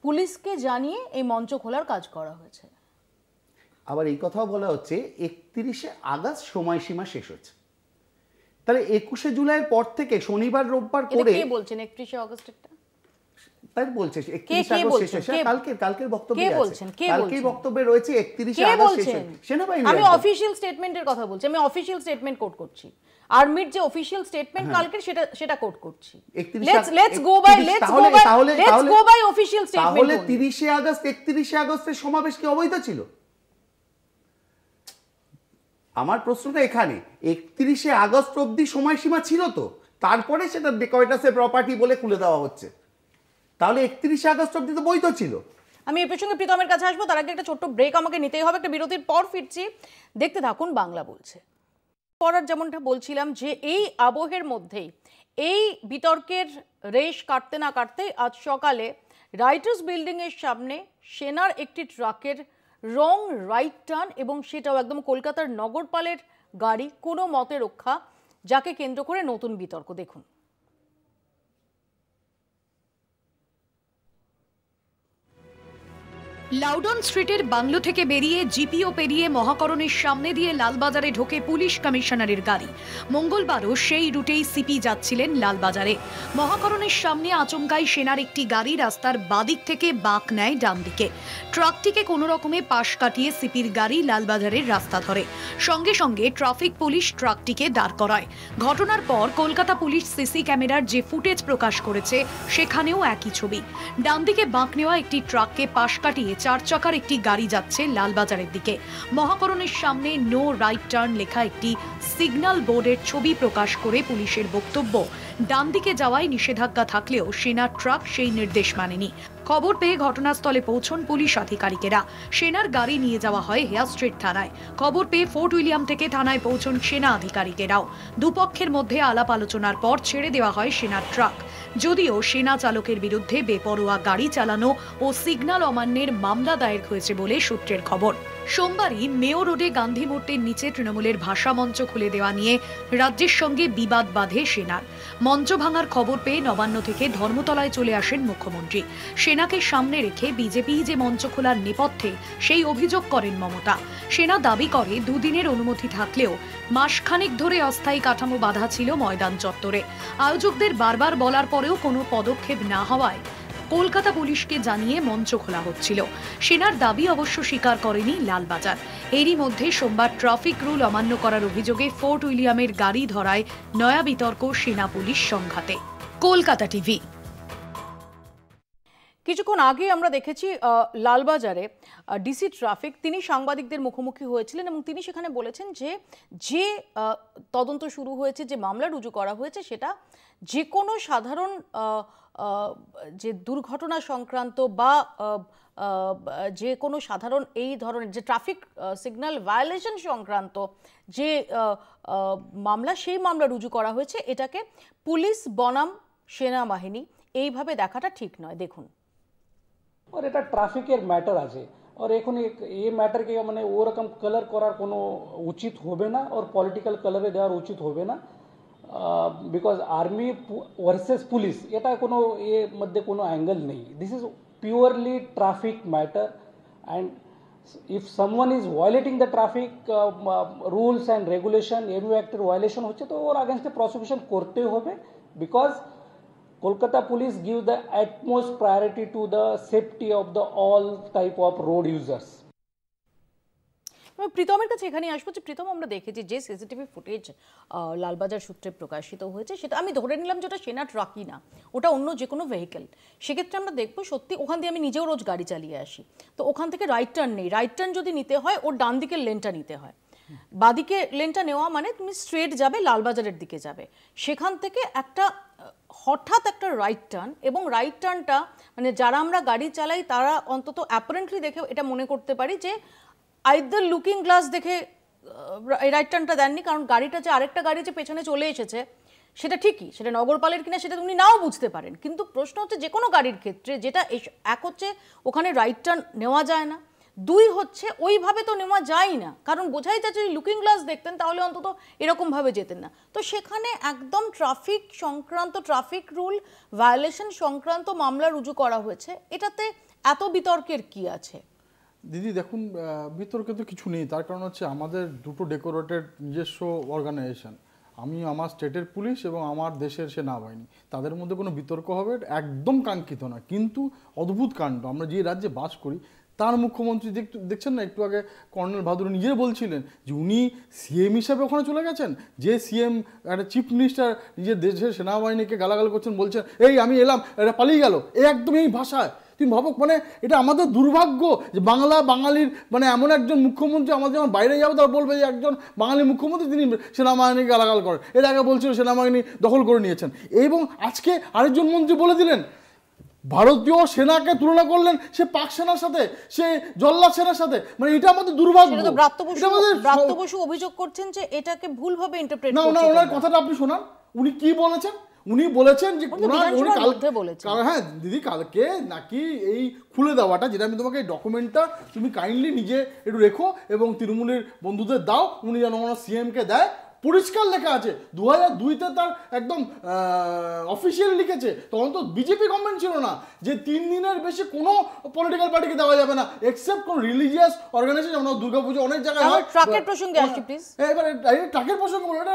পুলিশকে জানিয়ে এই মঞ্চ খোলার কাজ করা হয়েছে। আবার এই কথাও বলা হচ্ছে 31শে আগস্ট সময়সীমা শেষ হচ্ছে। তাহলে 21শে জুলাইয়ের পর থেকে শনিবার রোববার করে কে বলছেন 31শে আগস্টেরটা? তাই বলছে 31 আগস্ট শেষ হচ্ছে। কালকের বক্তব্যে আছে, কালকের বক্তব্যে রয়েছে 31শে আগস্ট শেষ হচ্ছে। সেনাবাহিনী, আমি অফিশিয়াল স্টেটমেন্টের কথা বলছি, আমি অফিশিয়াল স্টেটমেন্ট কোট করছি। আর্মির যে অফিশিয়াল স্টেটমেন্ট কালকে সেটা কোট করছি। Let's go by official statement. তাহলে 30শে আগস্ট 31শে আগস্টের সমাবেশ কি অবৈধ ছিল? আমার প্রশ্নটা এখানে, 31শে আগস্ট অবধি সময়সীমা ছিল তো, তারপরে সেটা ডেকয়েটাসের প্রপার্টি বলে খুলে দেওয়া হচ্ছে, তাহলে 31শে আগস্ট অবধি তো বৈধ ছিল। আমি এই প্রসঙ্গে প্রীতমের কাছে আসবো, তার আগে একটা ছোট্ট ব্রেক আমাকে নিতেই হবে, একটা বিরতির পর ফিরছি। দেখতে থাকুন বাংলা বলছে। পড়ার যেমনটা বলছিলাম যে এই আবহের মধ্যেই, এই বিতর্কের রেশ কাটতে না কাটতে আজ সকালে রাইটার্স বিল্ডিং এর সামনে সেনার একটি ট্রাকের রং রাইট টার্ন, এবং সেটাও একদম কলকাতার নগরপালের গাড়ি, কোনো মতে রক্ষা, যাকে কেন্দ্র করে নতুন বিতর্ক। দেখুন। লাউডন স্ট্রিটের বাংলো থেকে বেরিয়ে জিপিও পেরিয়ে মহাকরণের সামনে দিয়ে লালবাজারে ঢোকে পুলিশ কমিশনারের গাড়ি। মঙ্গলবারও সেই রুটেই সিপি যাচ্ছিলেন লালবাজারে। মহাকরণের সামনে আচমকাই সেনার একটি গাড়ি রাস্তার বাদিক থেকে বাঁক নেয় ডান দিকে। ট্রাকটিকে কোনো রকমে পাশ কাটিয়ে সিপির গাড়ি লালবাজারের রাস্তা ধরে। সঙ্গে সঙ্গে ট্রাফিক পুলিশ ট্রাকটিকে দাঁড় করায়। ঘটনার পর কলকাতা পুলিশ সিসি ক্যামেরার যে ফুটেজ প্রকাশ করেছে সেখানেও একই ছবি। ডান দিকে বাঁক নেওয়া একটি ট্রাককে পাশ কাটিয়ে 4 চাকার একটি গাড়ি যাচ্ছে লালবাজারের দিকে। মহাকরণের সামনে নো রাইট টার্ন লেখা একটি সিগন্যাল বোর্ডের ছবি প্রকাশ করে পুলিশের বক্তব্য, ডান দিকে যাওয়ায় নিষেধাজ্ঞা থাকলেও সেনার ট্রাক সেই নির্দেশ মানেনি। খবর পেয়ে ঘটনাস্থলে পৌঁছন পুলিশ আধিকারিকেরা। সেনার গাড়ি নিয়ে যাওয়া হয় হেয়ার স্ট্রিট থানায়। খবর পেয়ে ফোর্ট উইলিয়াম থেকে থানায় পৌঁছন সেনা আধিকারিকেরাও। দুপক্ষের মধ্যে আলাপ আলোচনার পর ছেড়ে দেওয়া হয় সেনার ট্রাক। যদিও সেনা চালকের বিরুদ্ধে বেপরোয়া গাড়ি চালানো ও সিগন্যাল অমান্যের মামলা দায়ের হয়েছে বলে সূত্রের খবর। সোমবারই মেয়ো রোডে গান্ধী মূর্তির নিচে তৃণমূলের ভাষা মঞ্চ খুলে দেওয়া নিয়ে রাজ্যের সঙ্গে বিবাদ বাধে সেনার। মঞ্চ ভাঙার খবর পেয়ে নবান্ন থেকে ধর্মতলায় চলে আসেন মুখ্যমন্ত্রী। সেনাকে সামনে রেখে বিজেপি যে মঞ্চ খোলার নেপথ্যে সেই অভিযোগ করেন মমতা। সেনা দাবি করে দুদিনের অনুমতি থাকলেও মাসখানেক ধরে অস্থায়ী কাঠামো বাঁধা ছিল ময়দান চত্বরে। আয়োজকদের বারবার বলার পরেও কোনো পদক্ষেপ না হওয়ায় কলকাতা পুলিশকে জানিয়ে মঞ্চ খোলা হচ্ছিল। সেনার দাবি অবশ্য স্বীকার করেনি লালবাজার। এরই মধ্যে সোমবার ট্রাফিক রুল অমান্য করার অভিযোগে ফোর্ট উইলিয়ামের গাড়ি ধরায় নয়া বিতর্ক সেনা পুলিশ সংঘাতে। কলকাতা টিভি। কিছুক্ষণ আগে আমরা দেখেছি লালবাজারে ডিসি ট্রাফিক তিনি সাংবাদিকদের মুখোমুখি হয়েছিলেন এবং তিনি সেখানে বলেছেন যে তদন্ত শুরু হয়েছে, যে মামলা রুজু করা হয়েছে, সেটা যে কোনো সাধারণ যে দুর্ঘটনা সংক্রান্ত বা যে কোনো সাধারণ এই ধরনের যে ট্রাফিক সিগন্যাল ভায়োলেশন সংক্রান্ত যে মামলা, সেই মামলা রুজু করা হয়েছে। এটাকে পুলিশ বনাম সেনাবাহিনী এইভাবে দেখাটা ঠিক নয়। দেখুন। और এটা ট্রাফিকের ম্যাটার আছে, আর এখন এই ম্যাটারকে মানে ওরকম কালার করার কোনো উচিত হবে না, আর পলিটিক্যাল কালারে দেওয়ার উচিত হবে না, বিকজ আর্মি ভার্সেস পুলিশ এটা কোনো এর মধ্যে কোনো অ্যাঙ্গেল নেই। This is purely traffic matter, and if someone is violating the traffic rules and regulation, এমনি একটা ভায়োলেশন হচ্ছে তো ওর আগেনস্টে প্রসিকিউশন করতে হবে, because Kolkata police give the utmost priority to the safety of the all type of road users. প্রীতমের কাছে এখানে আসবো যে প্রীতম, আমরা দেখেছি যে সিসিটিভি ফুটেজ লালবাজার সূত্রে প্রকাশিত হয়েছে, সেটা আমি ধরে নিলাম যে ওটা সেনা ট্রাকই না, ওটা অন্য যে কোনো ভেহিকেল। সেক্ষেত্রে আমরা দেখবো সত্যি ওখান দিয়ে আমি নিজেও রোজ গাড়ি চালিয়ে আসি, তো ওখান থেকে রাইট টার্ন নেই। রাইট টার্ন যদি নিতে হয় ওর ডান দিকের লেনটা নিতে হয়। বাদিকে লেনটা নেওয়া মানে তুমি স্ট্রেট যাবে, লালবাজারের দিকে যাবে, সেখান থেকে একটা হঠাৎ একটা রাইট টার্ন, এবং রাইট টার্নটা মানে যারা আমরা গাড়ি চালাই তারা অন্তত অ্যাপারেন্টলি দেখে এটা মনে করতে পারি যে আইদার লুকিং গ্লাস দেখে এই রাইট টার্নটা দেননি, কারণ গাড়িটা যে আরেকটা গাড়ি যে পেছনে চলে এসেছে সেটা ঠিকই, সেটা নগরপালের কিনা সেটা উনি নাও বুঝতে পারেন, কিন্তু প্রশ্ন হচ্ছে যে কোনো গাড়ির ক্ষেত্রে যেটা এক হচ্ছে ওখানে রাইট টার্ন নেওয়া যায় না, দুই হচ্ছে ওইভাবে তো নেওয়া যায় না, কারণ বোঝাই যাচ্ছে যদি লুকিং গ্লাস দেখতেন তাহলে অন্তত এরকমভাবে যেতেন না। তো সেখানে একদম ট্রাফিক সংক্রান্ত, ট্রাফিক রুল ভায়োলেশন সংক্রান্ত মামলা রুজু করা হয়েছে, এটাতে এত বিতর্কের কি আছে? দিদি দেখুন, বিতর্কে তো কিছু নেই, তার কারণ হচ্ছে আমাদের দুটো ডেকোরেটেড নিজস্ব অর্গানাইজেশন, আমি আমার স্টেটের পুলিশ এবং আমার দেশের সেনাবাহিনী, তাদের মধ্যে কোনো বিতর্ক হবে একদম কাঙ্ক্ষিত না। কিন্তু অদ্ভুত কাণ্ড, আমরা যে রাজ্যে বাস করি তার মুখ্যমন্ত্রী দেখছেন না, একটু আগে কর্নেল ভাদুরী নিজে বলছিলেন যে উনি সিএম হিসাবে ওখানে চলে গেছেন, যে সিএম একটা চিফ মিনিস্টার নিজের দেশের সেনাবাহিনীকে গালাগাল করছেন, বলছেন এই আমি এলাম, এটা পালিয়ে গেল, একদম এই ভাষায়। তুমি ভাবো, মানে এটা আমাদের দুর্ভাগ্য যে বাঙালির মানে এমন একজন মুখ্যমন্ত্রী, আমাদের যখন বাইরে যাবো তারা বলবে যে একজন বাঙালি মুখ্যমন্ত্রী তিনি সেনাবাহিনীকে গালাগাল করেন। এর আগে বলছিল সেনাবাহিনী দখল করে নিয়েছেন, এবং আজকে আরেকজন মন্ত্রী বলে দিলেন ভারতীয় সেনাকে তুলনা করলেন সে পাক সেনার সাথে, সে জল্লাদ সেনার সাথে। মানে এটা আমাদের দুর্ভাগ্য। ব্রাত্য বসু অভিযোগ করছেন যে এটাকে ভুলভাবে ইন্টারপ্রেট না, ওনার কথাটা আপনি শোনান, উনি কি বলেছেন। উনি বলেছেন যে হ্যাঁ দিদি, কালকে নাকি এই খুলে দেওয়াটা, যেটা আমি তোমাকে এই ডকুমেন্টটা তুমি কাইন্ডলি নিজে একটু রেখো এবং তৃণমূলের বন্ধুদের দাও, উনি যেন ওনার সিএমকে দেয়, পরিষ্কার লেখা আছে। 2002-তে তার একদম অফিসিয়ালি লিখেছে, তখন তো বিজেপি গভর্নমেন্ট ছিল না, যে 3 দিনের বেশি কোনো পলিটিক্যাল পার্টিকে দেওয়া যাবে না এক্সেপ্ট কোন রিলিজিয়াস অর্গানাইজেশন। যেমন দুর্গাপুজো অনেক জায়গায় হয়। ট্রাকের প্রসঙ্গে আসি প্লিজ। এবার ট্রাকের প্রসঙ্গে বলো, এটা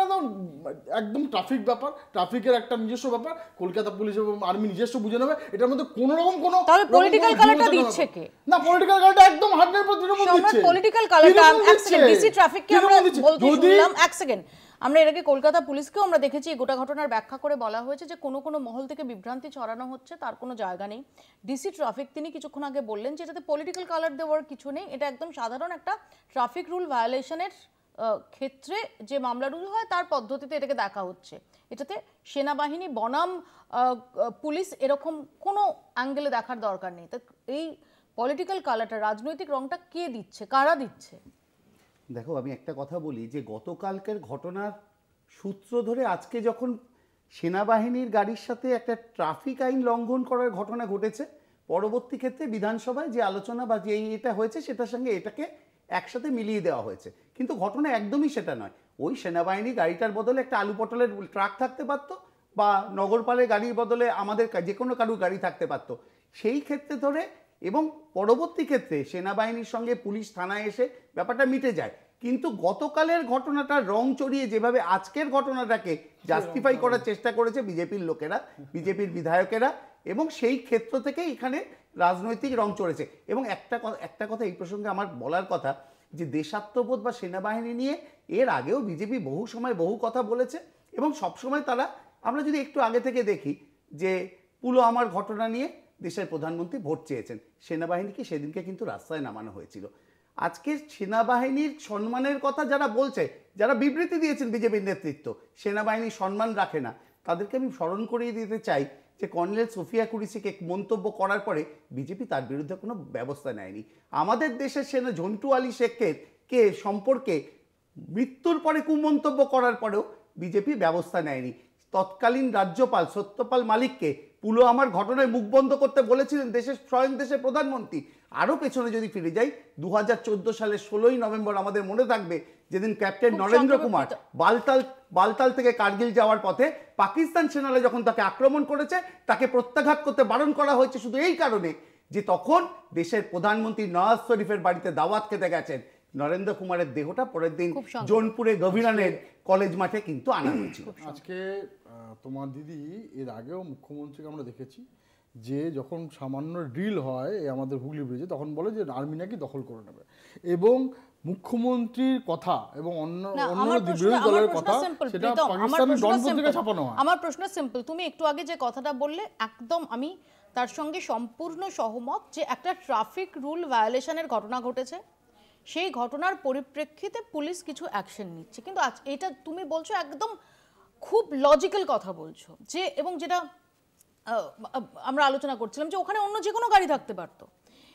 একদম ট্রাফিক ব্যাপার, ট্রাফিকের একটা নিজস্ব ব্যাপার, কলকাতা পুলিশ এবং আর্মি নিজস্ব বুঝে নেবে। এটার মধ্যে কোনো রকম কোনো পলিটিক্যাল কালারটা দিচ্ছে কে? না, পলিটিক্যাল কালারটা একদম 100% তৃণমূল দিচ্ছে। পলিটিক্যাল কালারটা এক সেকেন্ড, ডিসি ট্রাফিককে আমরা বলতে শুনলাম, এক সেকেন্ড। আমরা এর আগে কলকাতা পুলিশকেও আমরা দেখেছি এই গোটা ঘটনার ব্যাখ্যা করে বলা হয়েছে যে কোনো কোনো মহল থেকে বিভ্রান্তি ছড়ানো হচ্ছে, তার কোনো জায়গা নেই। ডিসি ট্রাফিক তিনি কিছুক্ষণ আগে বললেন যে এটাতে পলিটিক্যাল কালার দেওয়ার কিছু নেই, এটা একদম সাধারণ একটা ট্রাফিক রুল ভায়োলেশনের ক্ষেত্রে যে মামলা রুল হয় তার পদ্ধতিতে এটাকে দেখা হচ্ছে। এটাতে সেনাবাহিনী বনাম পুলিশ এরকম কোনো অ্যাঙ্গেলে দেখার দরকার নেই। তা এই পলিটিক্যাল কালারটা, রাজনৈতিক রংটা কে দিচ্ছে, কারা দিচ্ছে? দেখো, আমি একটা কথা বলি যে গতকালকের ঘটনার সূত্র ধরে আজকে যখন সেনাবাহিনীর গাড়ির সাথে একটা ট্রাফিক আইন লঙ্ঘন করার ঘটনা ঘটেছে, পরবর্তী ক্ষেত্রে বিধানসভায় যে আলোচনা বা যে এটা হয়েছে সেটার সঙ্গে এটাকে একসাথে মিলিয়ে দেওয়া হয়েছে, কিন্তু ঘটনা একদমই সেটা নয়। ওই সেনাবাহিনী গাড়িটার বদলে একটা আলু পটলের ট্রাক থাকতে পারতো, বা নগরপালের গাড়ির বদলে আমাদের যে কোনো কারুর গাড়ি থাকতে পারতো। সেই ক্ষেত্রে ধরে এবং পরবর্তী ক্ষেত্রে সেনাবাহিনীর সঙ্গে পুলিশ থানায় এসে ব্যাপারটা মিটে যায়। কিন্তু গতকালের ঘটনাটা রং চড়িয়ে যেভাবে আজকের ঘটনাটাকে জাস্টিফাই করার চেষ্টা করেছে বিজেপির লোকেরা, বিজেপির বিধায়কেরা, এবং সেই ক্ষেত্র থেকে এখানে রাজনৈতিক রং চড়েছে। এবং একটা কথা এই প্রসঙ্গে আমার বলার কথা, যে দেশাত্মবোধ বা সেনাবাহিনী নিয়ে এর আগেও বিজেপি বহু সময় বহু কথা বলেছে, এবং সবসময় তারা, আমরা যদি একটু আগে থেকে দেখি যে পুলওয়ামার ঘটনা নিয়ে দেশের প্রধানমন্ত্রী ভোট চেয়েছেন, সেনাবাহিনীকে সেদিনকে কিন্তু রাস্তায় নামানো হয়েছিল। আজকে সেনাবাহিনীর সম্মানের কথা যারা বলছে, যারা বিবৃতি দিয়েছেন বিজেপির নেতৃত্ব, সেনাবাহিনীর সম্মান রাখে না, তাদেরকে আমি স্মরণ করিয়ে দিতে চাই যে কর্নেল সোফিয়া কুরেশিকে মন্তব্য করার পরে বিজেপি তার বিরুদ্ধে কোনো ব্যবস্থা নেয়নি। আমাদের দেশের সেনা ঝন্টু আলী শেখকে সম্পর্কে মৃত্যুর পরে কুমন্তব্য করার পরেও বিজেপি ব্যবস্থা নেয়নি। তৎকালীন রাজ্যপাল সত্যপাল মালিককে পুলওয়ামার ঘটনায় মুখ বন্ধ করতে বলেছিলেন স্বয়ং দেশের প্রধানমন্ত্রী। আরও পেছনে যদি ফিরে যাই, 2014 সালের 16ই নভেম্বর আমাদের মনে থাকবে, যেদিন ক্যাপ্টেন নরেন্দ্র কুমার বালতাল থেকে কার্গিল যাওয়ার পথে পাকিস্তান সেনারা যখন তাকে আক্রমণ করেছে, তাকে প্রত্যাঘাত করতে বারণ করা হয়েছে শুধু এই কারণে যে তখন দেশের প্রধানমন্ত্রী নওয়াজ শরীফের বাড়িতে দাওয়াত খেতে গেছেন। নরেন্দ্র কুমারের দেহটা পরের দিন জোনপুরে গভীরানের কলেজ মাঠে কিন্তু আনা হয়েছিল। আজকে তোমার দিদি, এর আগেও মুখ্যমন্ত্রীকে আমরা দেখেছি যে যখন সামান্য ড্রিল হয় আমাদের হুগলি ব্রিজে, তখন বলে যে আর্মি নাকি দখল করে নেবে, এবং মুখ্যমন্ত্রীর কথা এবং অন্য বিরোধী দলের কথা সেটা পাকিস্তানের ডন পত্রিকায় ছাপানো হয়। আমার প্রশ্ন সিম্পল, তুমি একটু আগে যে কথাটা বললে একদম আমি তার সঙ্গে সম্পূর্ণ সহমত, যে একটা ট্রাফিক রুল ভায়োলেশনের ঘটনা ঘটেছে, সেই ঘটনার পরিপ্রেক্ষিতে পুলিশ কিছু অ্যাকশন নিচ্ছে, কিন্তু এটা তুমি বলছো একদম খুব লজিক্যাল কথা বলছো, যে এবং যেটা আমরা আলোচনা করছিলাম যে ওখানে অন্য যে কোনো গাড়ি থাকতে পারতো।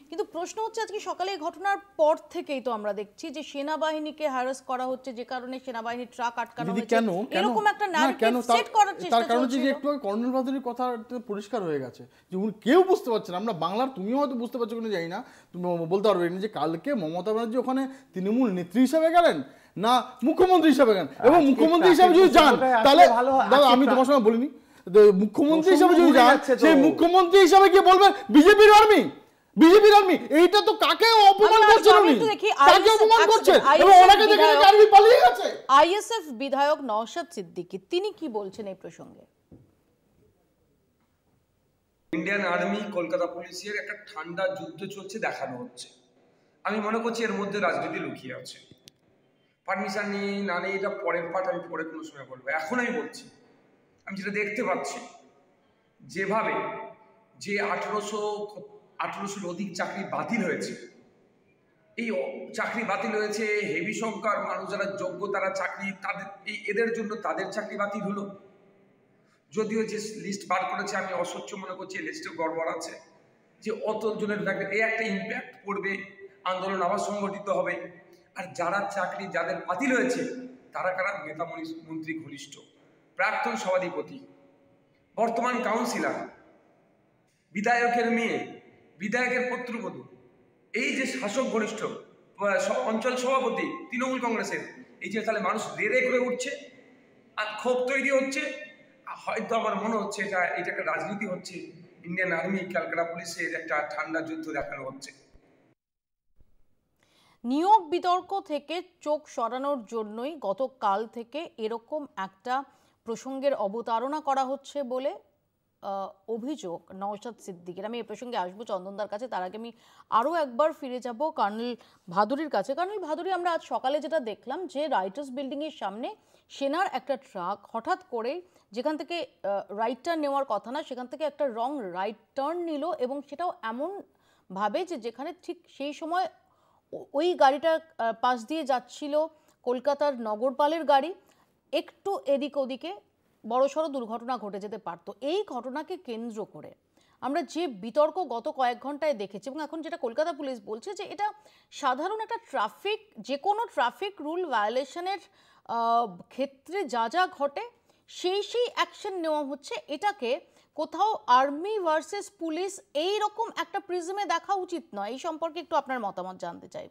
কিন্তু প্রশ্ন হচ্ছে আজকে সকালে এই ঘটনার পর থেকেই তো আমরা দেখছি যে সেনাবাহিনীকে হ্যারাস করা হচ্ছে, যে কারণে সেনাবাহিনীর ট্রাক আটকানো হচ্ছে, এরকম একটা ন্যারেটিভ সেট করার চেষ্টা তার কারণ যে একটু কর্নেল ভাদুরীর কথা পরিষ্কার হয়ে গেছে যে উনি কেউ বুঝতে পারছে না, আমরা বাংলার, তুমিও হয়তো বুঝতে পারছো কিনা জানি না, তুমি বলতে পারবে না যে কালকে মমতা ব্যানার্জি ওখানে তৃণমূল নেত্রী হিসেবে গেলেন না মুখ্যমন্ত্রী হিসেবে গেলেন, এবং মুখ্যমন্ত্রী হিসেবে যদি যান তাহলে দাদা আমি তোমার সঙ্গে বলিনি, মুখ্যমন্ত্রী হিসেবে যদি যান সেই মুখ্যমন্ত্রী হিসেবে গিয়ে বলবেন বিজেপির আর্মি, এইটা তো কাকে অপমান করছেন উনি? কাকে অপমান করছেন? এবং ওনাকে দেখে নাকি আর্মি পালিয়ে গেছে। আইএসএফ বিধায়ক নওশাদ সিদ্দিকী তিনি কি বলছেন এই প্রসঙ্গে? ইন্ডিয়ান আর্মি কলকাতা পুলিশের একটা ঠান্ডা যুদ্ধ চলছে দেখানো হচ্ছে। আমি মনে করছি এর মধ্যে রাজনীতি লুকিয়ে আছে। পারমিশন নিয়ে না নিয়ে এটা পরের পাঠ, আমি পরে কোনো সময় বলবো। এখন আমি বলছি, আমি যেটা দেখতে পাচ্ছি, যেভাবে যে 1800 অধিক চাকরি বাতিল হয়েছে, এই চাকরি বাতিল হয়েছে, হেভি সংখ্যার মানুষ যারা যোগ্য তারা চাকরি, তাদের এদের জন্য তাদের চাকরি বাতিল হলো। যদিও যে লিস্ট বার করেছে আমি অস্বচ্ছ মনে করছি, লিস্টেও গড়বড় আছে, যে অত জনের এই একটা ইম্প্যাক্ট পড়বে, আন্দোলন আবার সংগঠিত হবে। আর যারা চাকরি যাদের বাতিল হয়েছে তারা কারা? নেতা মন্ত্রী ঘনিষ্ঠ, প্রাক্তন সভাধিপতি, বর্তমান কাউন্সিলর, বিধায়কের মেয়ে, বিধায়কের পুত্রবধূ, এই যে শাসক ঘনিষ্ঠ অঞ্চল সভাপতি তৃণমূল কংগ্রেসের, এই যে তাহলে মানুষ রেড়ে করে উঠছে আর ক্ষোভ তৈরি হচ্ছে। হয়তো আমার মনে হচ্ছে এটা একটা রাজনীতি হচ্ছে, ইন্ডিয়ান আর্মি ক্যালকাটা পুলিশের একটা ঠান্ডা যুদ্ধ দেখানো হচ্ছে। নিয়োগ বিতর্ক থেকে চোখ সরানোর জন্যই গতকাল থেকে এরকম একটা প্রসঙ্গের অবতারণা করা হচ্ছে বলে অভিযোগ নওশাদ সিদ্দিকীর। আমি এই প্রসঙ্গে আসবো চন্দনদার কাছে, তার আগে আমি আরও একবার ফিরে যাব কর্নেল ভাদুরীর কাছে। কর্নেল ভাদুরী, আমরা আজ সকালে যেটা দেখলাম যে রাইটার্স বিল্ডিংয়ের সামনে সেনার একটা ট্রাক হঠাৎ করে যেখান থেকে রাইট টার্ন নেওয়ার কথা না সেখান থেকে একটা রং রাইট টার্ন নিল, এবং সেটাও এমনভাবে যে যেখানে ঠিক সেই সময় ওই গাড়িটা পাশ দিয়ে যাচ্ছিল কলকাতার নগরপালের গাড়ি, একটু এদিক ওদিকে বড়সড় দুর্ঘটনা ঘটে যেতে পারত। এই ঘটনাকে কেন্দ্র করে আমরা যে বিতর্ক গত কয়েক ঘন্টায় দেখেছি, এবং এখন যেটা কলকাতা পুলিশ বলছে যে এটা সাধারণ একটা ট্রাফিক, যে কোনো ট্রাফিক রুল ভায়োলেশনের ক্ষেত্রে যা যা ঘটে সেই অ্যাকশন নেওয়া হচ্ছে, এটাকে কোথাও আর্মি ভার্সেস পুলিশ এই রকম একটা প্রিজমে দেখা উচিত নয়। এই সম্পর্কে একটু আপনার মতামত জানতে চাই।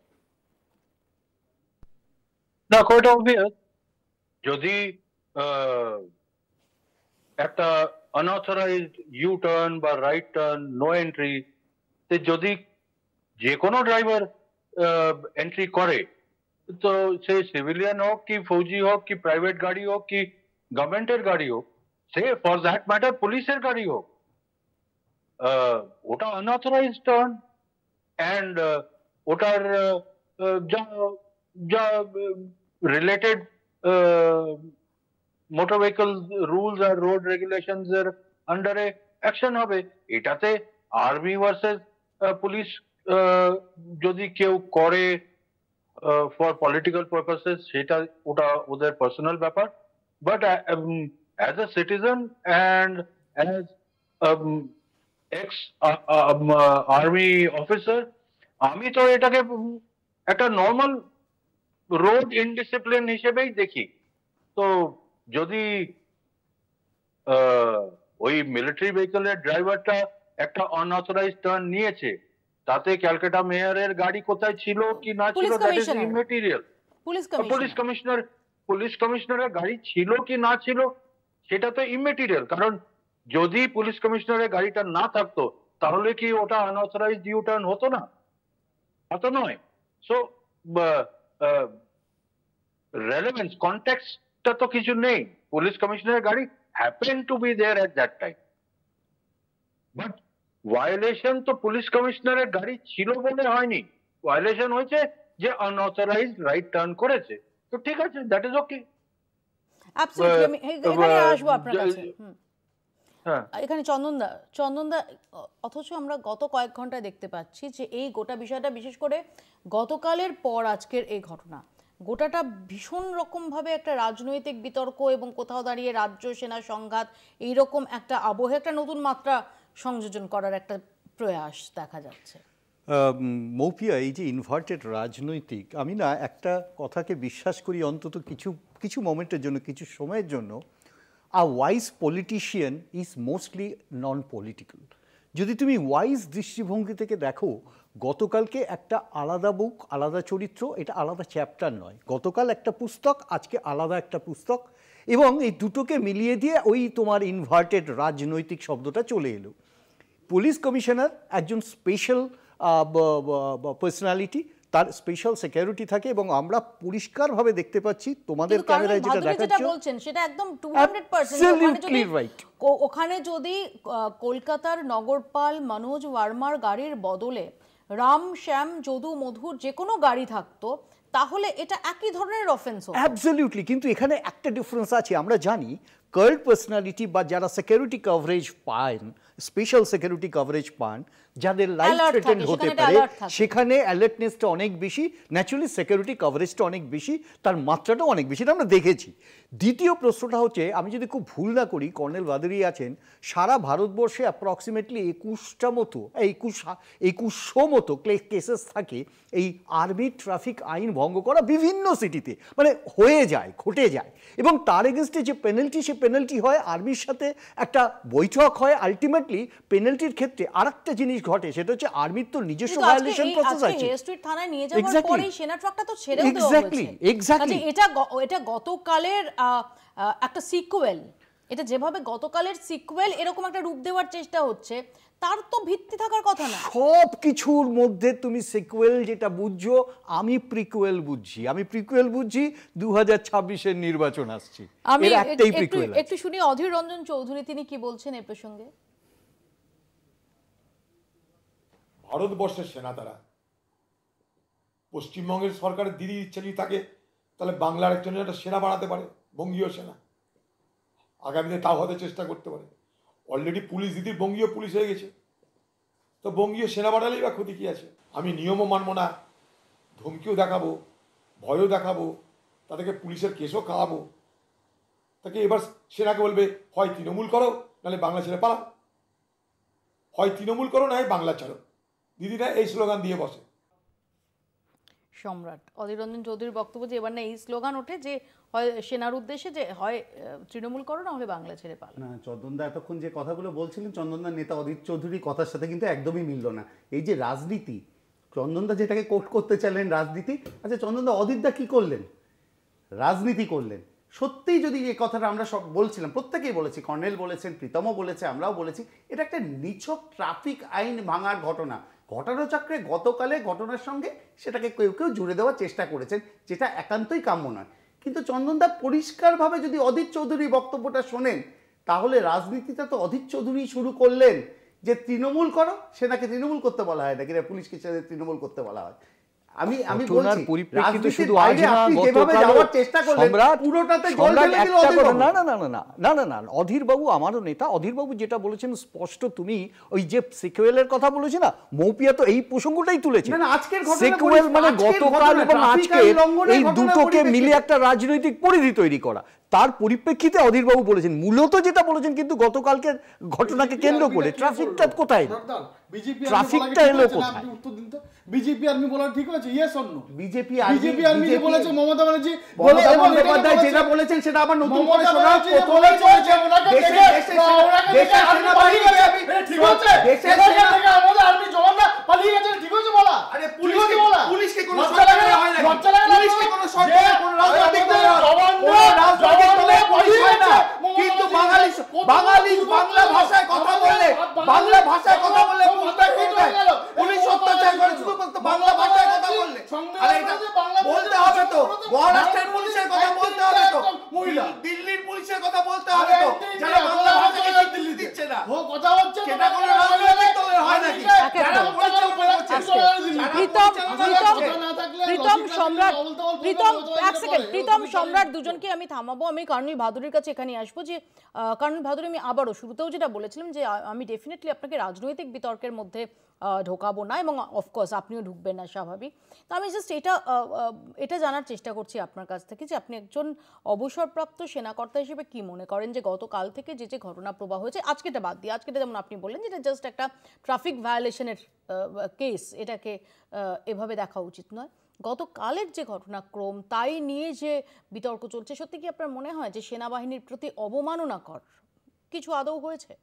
না, কোয়াইট অবভিয়াস, যদি একটা আনঅথরাইজড ইউ টার্ন বা রাইট টার্ন, নো এন্ট্রি, যদি যে কোনো ড্রাইভার এন্ট্রি করে, তো সে সিভিলিয়ান হোক কি ফৌজি হোক কি প্রাইভেট গাড়ি হোক কি গভর্নমেন্টের গাড়ি হোক, সে ফর দ্যাট ম্যাটার পুলিশের গাড়ি হোক, ওটা আনঅথরাইজড টার্ন, অ্যান্ড ওটার যা রিলেটেড মোটর ভেহিকল রুলস আর রোড রেগুলেশনস এর আন্ডারে অ্যাকশন হবে। এটাতে আর্মি ভার্সেস পুলিশ যদি কেউ করে ফর পলিটিক্যাল পারপাসেস, সেটা ওটা ওদের পার্সোনাল ব্যাপার। But as a citizen and as ex army officer, আমি তো এটাকে একটা নর্মাল রোড ইনডিসিপ্লিন হিসেবেই দেখি। তো যদি ওই মিলিটারি ভেহিকলের ড্রাইভারটা একটা অনঅথরাইজড টার্ন নিয়েছে, তাতে ক্যালকাটা মেয়রের গাড়ি কোথায় ছিল কি না ছিল দ্যাট ইজ ইমেটেরিয়াল। পুলিশ কমিশনারের গাড়ি ছিল কি না ছিল সেটা তো ইমেটেরিয়াল, কারণ যদি পুলিশ কমিশনারের গাড়িটা না থাকতো তাহলে কি ওটা আনঅথরাইজড ইউ টার্ন হতো না? হতো নয়। সো রেলেভেন্স কনটেক্সটটা তো কিছু নেই। পুলিশ কমিশনারের গাড়ি happen to be there at that time, but violation তো পুলিশ কমিশনারের গাড়ি ছিল বলে হয়নি, ভায়োলেশন হয়েছে যে আনঅথরাইজড রাইট টার্ন করেছে। তো ঠিক আছে, দ্যাট ইজ ওকে। অ্যাবসলিউটলি, আমি এখানে আসবো আপনার কাছে। এখানে চন্দনদা, অথচ আমরা গত কয়েক ঘন্টায় দেখতে পাচ্ছি যে এই গোটা বিষয়টা, বিশেষ করে গতকালের পর আজকের এই ঘটনা, গোটাটা ভীষণ রকমভাবে একটা রাজনৈতিক বিতর্ক এবং কোথাও দাঁড়িয়ে রাজ্য সেনা সংঘাত, এইরকম একটা আবহে একটা নতুন মাত্রা সংযোজন করার একটা প্রয়াস দেখা যাচ্ছে। মৌপিয়া, এই যে ইনভার্টেড রাজনৈতিক, আমি না একটা কথাকে বিশ্বাস করি অন্তত কিছু মোমেন্টের জন্য, কিছু সময়ের জন্য, a wise politician is mostly non political. যদি তুমি ওয়াইজ দৃষ্টিভঙ্গি থেকে দেখো, গতকালকে একটা আলাদা বুক, আলাদা চরিত্র, এটা আলাদা চ্যাপ্টার নয়। গতকাল একটা পুস্তক, আজকে আলাদা একটা পুস্তক, এবং এই দুটোকে মিলিয়ে দিয়ে ওই তোমার ইনভার্টেড রাজনৈতিক শব্দটা চলে এলো। পুলিশ কমিশনার একজন স্পেশাল পার্সোনালিটি, তার স্পেশাল সিকিউরিটি থাকে এবং আমরা পরিষ্কারভাবে দেখতে পাচ্ছি তোমাদের ক্যামেরায় যেটা দেখাচ্ছ বলছেন সেটা একদম 200%। ওখানে যদি কলকাতার নগরপাল মনোজ ভার্মার গাড়ির বদলে রাম শ্যাম যদু মধুর যে কোনো গাড়ি থাকতো তাহলে এটা একই ধরনের অফেন্স হতো। অ্যাবসলিউটলি, কিন্তু এখানে একটা ডিফারেন্স আছে। আমরা জানি কার্ড পার্সোনালিটি বা যারা সিকিউরিটি কভারেজ পান, স্পেশাল সিকিউরিটি কভারেজ পান, যাদের লাইফ থ্রেটেন্ড হতে পারে, সেখানে অ্যালার্টনেসটা অনেক বেশি, ন্যাচুরালি সিকিউরিটি কভারেজটা অনেক বেশি, তার মাত্রাটাও অনেক বেশি, এটা আমরা দেখেছি। দ্বিতীয় প্রশ্নটা হচ্ছে, আমি যদি খুব ভুল না করি, কর্নেল ভাদুরী আছেন, সারা ভারতবর্ষে অ্যাপ্রক্সিমেটলি 21টা মতো 2100 মতো কেসেস থাকে এই আর্মি ট্রাফিক আইন ভঙ্গ করা বিভিন্ন সিটিতে, মানে হয়ে যায়, ঘটে যায়, এবং তার এগেনস্টে যে পেনাল্টি, সে পেনাল্টি হয় আর্মির সাথে একটা বৈঠক হয়। আলটিমেটলি পেনাল্টির ক্ষেত্রে আরেকটা জিনিস ঘটে, সেটা হচ্ছে আর্মির তো নিজস্ব ভায়োলেশন প্রসেস আছে। স্ট্রিট থানায় নিয়ে যাওয়ার পরেই সেনা ট্রাকটা তো ছেড়েও দেওয়া হয়েছে। এক্স্যাক্টলি, এটা গতকালের একটা সিকুয়েল, এটা যেভাবে গতকালের সিকুয়েল এরকম একটা রূপ দেওয়ার চেষ্টা হচ্ছে, তার তো ভিত্তি থাকার কথা না। সব কিছুর মধ্যে তুমি সিকুয়েল যেটা বুঝছো, আমি প্রিকুয়েল বুঝছি। আমি প্রিকুয়েল বুঝছি 2026-এর নির্বাচন আসছে, আমি একটাই প্রিকুয়েল। একটু শুনি অধীর রঞ্জন চৌধুরী তিনি কি বলছেন এই প্রসঙ্গে। ভারতবর্ষের সেনা তারা, পশ্চিমবঙ্গের সরকারের দিদি ইচ্ছা যদি থাকে তাহলে বাংলার একজন একটা সেনা বাড়াতে পারে, বঙ্গীয় সেনা, আগামীতে তাও হতে চেষ্টা করতে পারে। অলরেডি পুলিশ দিদির বঙ্গীয় পুলিশ হয়ে গেছে, তো বঙ্গীয় সেনা বাড়ালেই বা ক্ষতি কী আছে? আমি নিয়মও মানব না, ধমকিও দেখাবো, ভয়ও দেখাবো, তাদেরকে পুলিশের কেসও খাওয়াবো, তাকে এবার সেনাকে বলবে হয় তৃণমূল করো নাহলে বাংলা ছেড়ে পালাও, হয় তৃণমূল করো না হয় বাংলা ছাড়ো। দিদিরা এই স্লোগান দিয়ে বসে। সম্রাট অধীর রঞ্জন চৌধুরীর বক্তব্য যে এবার না এই স্লোগান ওঠে যে হয় সেনার উদ্দেশ্যে যে হয় তৃণমূল করো না হলে বাংলা ছেড়ে পালাও। না, চন্দনদা এতক্ষণ যে কথাগুলো বলছিলেন, চন্দনদার নেতা অধীর চৌধুরীর কথার সাথে কিন্তু একদমই মিলল না। এই যে রাজনীতি, চন্দনদা যেটাকে কোট করতে চাইলেন রাজনীতি, আচ্ছা চন্দনদা অধীরদা কি করলেন? রাজনীতি করলেন। সত্যিই যদি এই কথাটা আমরা সব বলছিলাম, প্রত্যেকেই বলেছি, কর্নেল বলেছেন, প্রীতমও বলেছে, আমরাও বলেছি, এটা একটা নিছক ট্রাফিক আইন ভাঙার ঘটনা। ঘটনাচক্রে গতকালে ঘটনার সঙ্গে সেটাকে কেউ কেউ জুড়ে দেওয়ার চেষ্টা করেছেন, যেটা একান্তই কাম্য নয়। কিন্তু চন্দনদা পরিষ্কারভাবে যদি অধীর চৌধুরীর বক্তব্যটা শোনেন, তাহলে রাজনীতিটা তো অধীর চৌধুরী শুরু করলেন যে তৃণমূল করো, সেনাকে তৃণমূল করতে বলা হয় নাকি পুলিশকে তৃণমূল করতে বলা হয়। আমি বলছি পরিপ্রেক্ষিতে শুধু আজ না, না, অধীর বাবু আমারও নেতা। অধীর বাবু যেটা বলেছেন স্পষ্ট, তুমি ওই যে সিকুয়েলের কথা বলেছে না, মৌপিয়া তো এই প্রসঙ্গটাই তুলেছে। সিকুয়েল মানে গতকাল এবং আজকে এই দুটোকে মিলে একটা রাজনৈতিক পরিধি তৈরি করা, তার পরিপ্রেক্ষিতে অধীর বাবু বলেছেন, মূলত যেটা বলেছেন, কিন্তু গতকালকের ঘটনাকে কেন্দ্র করে ট্রাফিকটা কোথায়, ট্রাফিকটা এলো কোথায়? বিজেপি আর্মি বলা ঠিক আছে? Yes or no? BJP army যে বলেছে মমতা ব্যানার্জি বলে, এবং বন্দ্যোপাধ্যায় যেটা বলেছেন সেটা আবার নতুন করে শোনা প্রথমেই চলেছে। দেশে ঠিক আছে, দেশে আমাদের আর্মি জওয়ানরা পালিয়ে গেছে, ঠিক আছে বলা? আরে পুলিশকে কোনো সরকার হয় না, পুলিশকে কোনো সরকার কোনো রাজনৈতিক দল পুলিশ হয় না, কিন্তু বাঙালি বাংলা ভাষায় কথা বললে, বাংলা ভাষায় কথা বললে পুলিশ অত্যাচার করে, শুধু বাংলা ভাষায় কথা বললে। আরে এটা বলতে হবে তো, মহারাষ্ট্রের পুলিশের কথা বলতে হবে তো, দিল্লির পুলিশের কথা বলতে হবে তো, যারা বাংলা ভাষাকে দিল্লি দিচ্ছে না। ও কথা হচ্ছে সেটা কোনো রাজনৈতিক দলের হয় নাকি? প্রীতম সম্রাট দুজনকে আমি থামাবো। আমি কর্নেল ভাদুরীর কাছে এখানে আসবো। যে কর্নেল ভাদুরী, আমি আবারও শুরুতেও যেটা বলেছিলাম যে আমি ডেফিনেটলি আপনাকে রাজনৈতিক বিতর্কের মধ্যে ঢোকাবো না, এবং অফকোর্স আপনিও ঢুকবেন না, স্বাভাবিক। তো আমি জাস্ট এটা জানার চেষ্টা করছি আপনার কাছ থেকে যে আপনি একজন অবসরপ্রাপ্ত সেনাকর্তা হিসেবে কি মনে করেন যে গতকাল থেকে যে ঘটনা প্রবাহ হয়েছে, আজকেটা বাদ দিয়ে, আজকেটা যেমন আপনি বললেন যেটা জাস্ট একটা ট্রাফিক ভায়োলেশনের কেস, এটাকে এভাবে দেখা উচিত নয়, গতকালের যে ঘটনাক্রম তাই নিয়ে যে বিতর্ক চলছে, সত্যি কি আপনার মনে হয় যে সেনাবাহিনীর প্রতি অবমাননাকর কিছু আদৌ হয়েছে?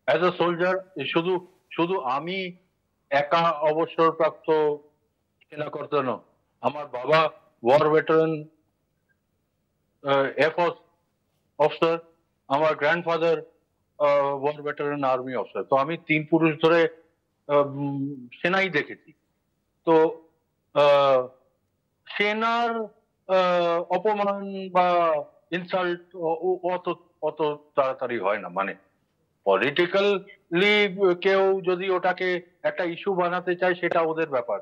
অ্যাজ আ সোলজার, শুধু আমি একা অবসরপ্রাপ্ত সেনাকর্তা নয়, আমার বাবা ওয়ার ভেটারান এয়ারফোর্স অফিসার, আমার grandfather war veteran army officer, তো আমি 3 পুরুষ ধরে সেনাই দেখেছি। তো সেনার অপমান বা ইনসাল্ট অত অত তাড়াতাড়ি হয় না। মানে পলিটিক্যালি কেউ যদি ওটাকে একটা ইস্যু বানাতে চায় সেটা ওদের ব্যাপার,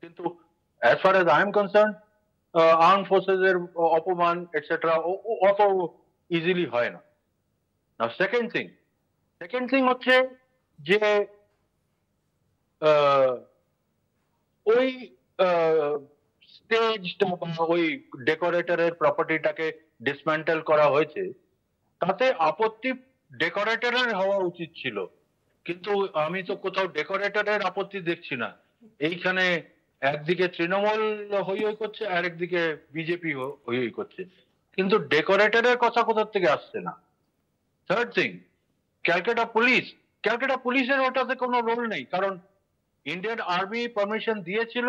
কিন্তু as far age I am concern arm forces এর অপমান এটসেট্রা অত ইজিলি হয় না। না, সেকেন্ড থিং হচ্ছে যে ওই স্টেজটা বা ওই ডেকোরেটরের প্রপার্টিটাকে ডিসম্যান্টেল করা হয়েছে, তাতে আপত্তি ডেকোরেটরের হওয়া উচিত ছিল, কিন্তু আমি তো কোথাও ডেকোরেটরের আপত্তি দেখছি না। এইখানে একদিকে তৃণমূল হই হই করছে, আর একদিকে বিজেপি হই হই করছে, কিন্তু ডেকোরেটরের কথা কোথা থেকে আসছে না। থার্ড থিং, ক্যালকাটা পুলিশের ওটাতে কোনো রোল নেই, কারণ ইন্ডিয়ান আর্মি পারমিশন দিয়েছিল,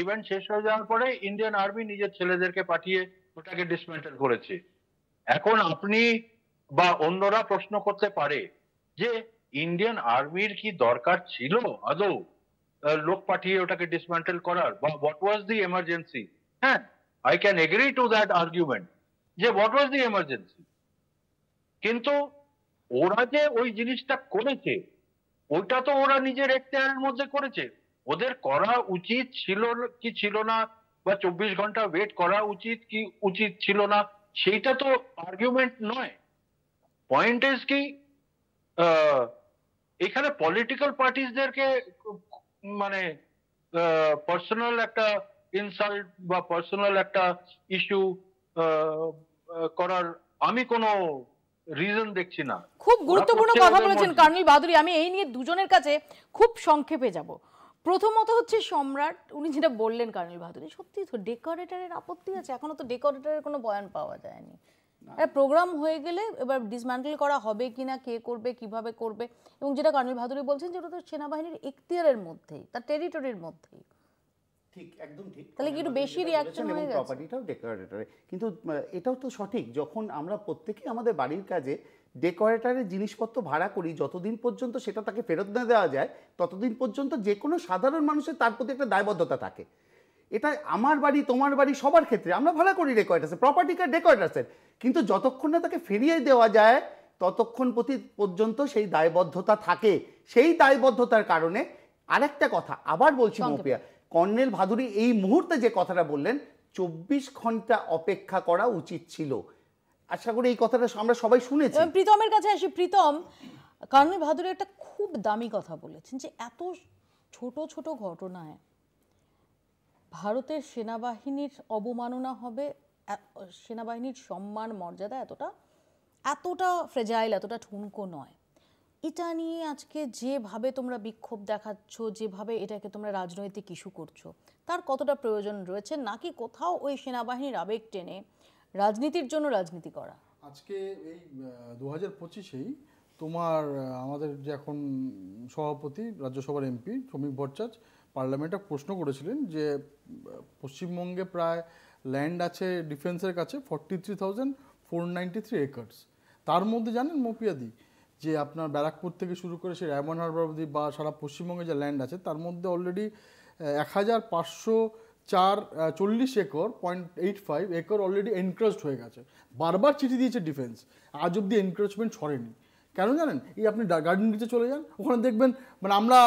ইভেন্ট শেষ হয়ে যাওয়ার পরে ইন্ডিয়ান আর্মি নিজের ছেলেদেরকে পাঠিয়ে ওটাকে ডিসমেন্টেল করেছে। এখন আপনি বা অন্যরা প্রশ্ন করতে পারে যে ইন্ডিয়ান আর্মির কি দরকার ছিল আদৌ লোক পাঠিয়ে ওটাকে ডিসমেন্টেল করার, বা হোয়াট ওয়াজ দি এমার্জেন্সি? হ্যাঁ, I can agree to that argument যে হোয়াট ওয়াজ দি এমার্জেন্সি, কিন্তু ওরা যে ওই জিনিসটা করেছে ওইটা তো ওরা নিজের এখতিয়ারের মধ্যে করেছে। ওদের করা উচিত ছিল কি ছিল না, বা 24 ঘন্টা ওয়েট করা উচিত কি উচিত ছিল না, সেইটা তো আর্গুমেন্ট নয়। পয়েন্ট ইজ কি এখানে পলিটিক্যাল পার্টিসদেরকে মানে পার্সোনাল একটা ইনসাল্ট বা পার্সোনাল একটা ইস্যু করার আমি কোনো রিজন দেখছি না। খুব গুরুত্বপূর্ণ কথা বলেছেন কর্নেল বাহাদুরি। আমি এই নিয়ে দুজনের কাছে খুব সংক্ষেপে যাব। প্রথমত হচ্ছে সম্রাট, উনি যেটা বললেন কর্নেল বাহাদুরি, সত্যি তো ডেকোরেটরের আপত্তি আছে, এখনো তো ডেকোরেটরের কোনো বয়ান পাওয়া যায়নি। প্রোগ্রাম হয়ে গেলে এবার ডিসম্যান্টেল করা হবে কিনা, কে করবে, কিভাবে করবে, এবং যেটা কর্নেল বাহাদুরি বলছেন যে ওটা তো সেনাবাহিনীর এখতিয়ারের মধ্যেই, তার টেরিটরির মধ্যেই। ঠিক, একদম ঠিক। তাহলে কি একটু বেশি রিঅ্যাকশন হয়ে গেছে? প্রপার্টিটাও ডেকোরেটরে, কিন্তু এটাও তো সঠিক, যখন আমরা প্রত্যেকেই আমাদের বাড়ির কাজে ডেকোরেটরের জিনিসপত্র ভাড়া করি, যতদিন পর্যন্ত সেটা তাকে ফেরত না দেওয়া যায় ততদিন পর্যন্ত যে কোনো সাধারণ মানুষের তার প্রতি একটা দায়বদ্ধতা থাকে। এটা আমার বাড়ি, তোমার বাড়ি, সবার ক্ষেত্রে আমরা ভাড়া করি ডেকোরেটার্সের, প্রপার্টি কার ডেকোরেটার্সের, কিন্তু যতক্ষণ না তাকে ফিরিয়ে দেওয়া যায় ততক্ষণ পর্যন্ত সেই দায়বদ্ধতা থাকে। সেই দায়বদ্ধতার কারণে আরেকটা কথা আবার বলছি মৌপিয়া, কর্নেল ভাদুরী এই মুহূর্তে যে কথাটা বললেন 24 ঘন্টা অপেক্ষা করা উচিত ছিল। আশা করি এই কথাটা আমরা সবাই শুনেছি। প্রীতমের কাছে আসি। প্রীতম, কর্নেল ভাদুরী একটা খুব দামি কথা বলেছেন যে এত ছোট ছোট ঘটনায় ভারতের সেনাবাহিনীর অবমাননা হবে, সেনাবাহিনীর সম্মান মর্যাদা এতটা ফ্রেজাইল, এতটা ঠুনকো নয়। এটা নিয়ে আজকে যেভাবে তোমরা বিক্ষোভ দেখাচ্ছ, যেভাবে এটাকে তোমরা রাজনৈতিক ইস্যু করছো, তার কতটা প্রয়োজন রয়েছে, নাকি কোথাও ওই সেনাবাহিনীর আবেগ টেনে রাজনীতির জন্য রাজনীতি করা? আজকে এই 2025-এই তোমার আমাদের যে এখন সভাপতি রাজ্যসভার এমপি শ্রমিক ভট্টাচার্য পার্লামেন্টে প্রশ্ন করেছিলেন যে পশ্চিমবঙ্গে প্রায় ল্যান্ড আছে ডিফেন্সের কাছে 43,493 একর্স। তার মধ্যে জানেন মৌপিয়াদি যে আপনার ব্যারাকপুর থেকে শুরু করে সেই ডায়মন্ড হারবার অবধি বা সারা পশ্চিমবঙ্গে যে ল্যান্ড আছে তার মধ্যে অলরেডি 1,540 একর 0.85 একর অলরেডি এনক্রোচড হয়ে গেছে। বারবার চিঠি দিয়েছে ডিফেন্স, আজ অব্দি এনক্রোচমেন্ট সরেনি। কেন জানেন? এই আপনি গার্ডেন নিচে চলে যান, ওখানে দেখবেন মানে আমরা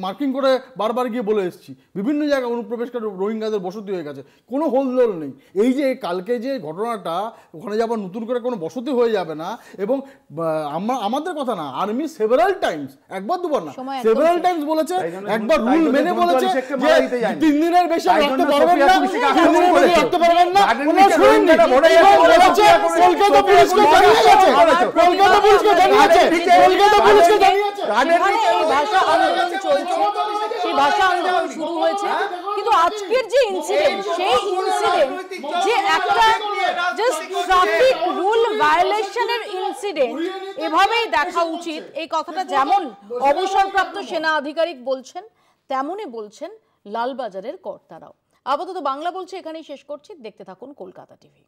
মার্কিং করে বারবার গিয়ে বলে এসেছি বিভিন্ন জায়গায় অনুপ্রবেশকারী রোহিঙ্গাদের বসতি হয়ে গেছে, কোনো হোলদোল নেই। এই যে কালকে যে ঘটনাটা, ওখানে যাবার নতুন করে কোনো বসতি হয়ে যাবে না, এবং আমাদের কথা না, আর্মি সেভারাল টাইমস, একবার দুবার না, সেভারাল টাইমস বলেছে, একবার রুল মেনে বলেছে যে 3 দিনের বেশি রাখতে পারবেন না, 3 দিনের বেশি রাখতে পারবেন না। কলকাতা পুলিশকে জানিয়ে গেছে, কলকাতা পুলিশকে জানিয়েছে, কলকাতা পুলিশকে জানিয়েছে। সেই ভাষা আন্দোলন শুরু হয়েছে, কিন্তু আজকের যে ইনসিডেন্ট, সেই ইনসিডেন্ট যে একটা জাস্ট ট্রাফিক রুল ভায়োলেশনের ইনসিডেন্ট, এভাবেই দেখা উচিত। এই কথাটা যেমন অবসরপ্রাপ্ত সেনা আধিকারিক বলছেন, তেমনই বলছেন লালবাজারের কর্তারাও। আপাতত বাংলা বলছে এখানেই শেষ করছি। দেখতে থাকুন কলকাতা টিভি।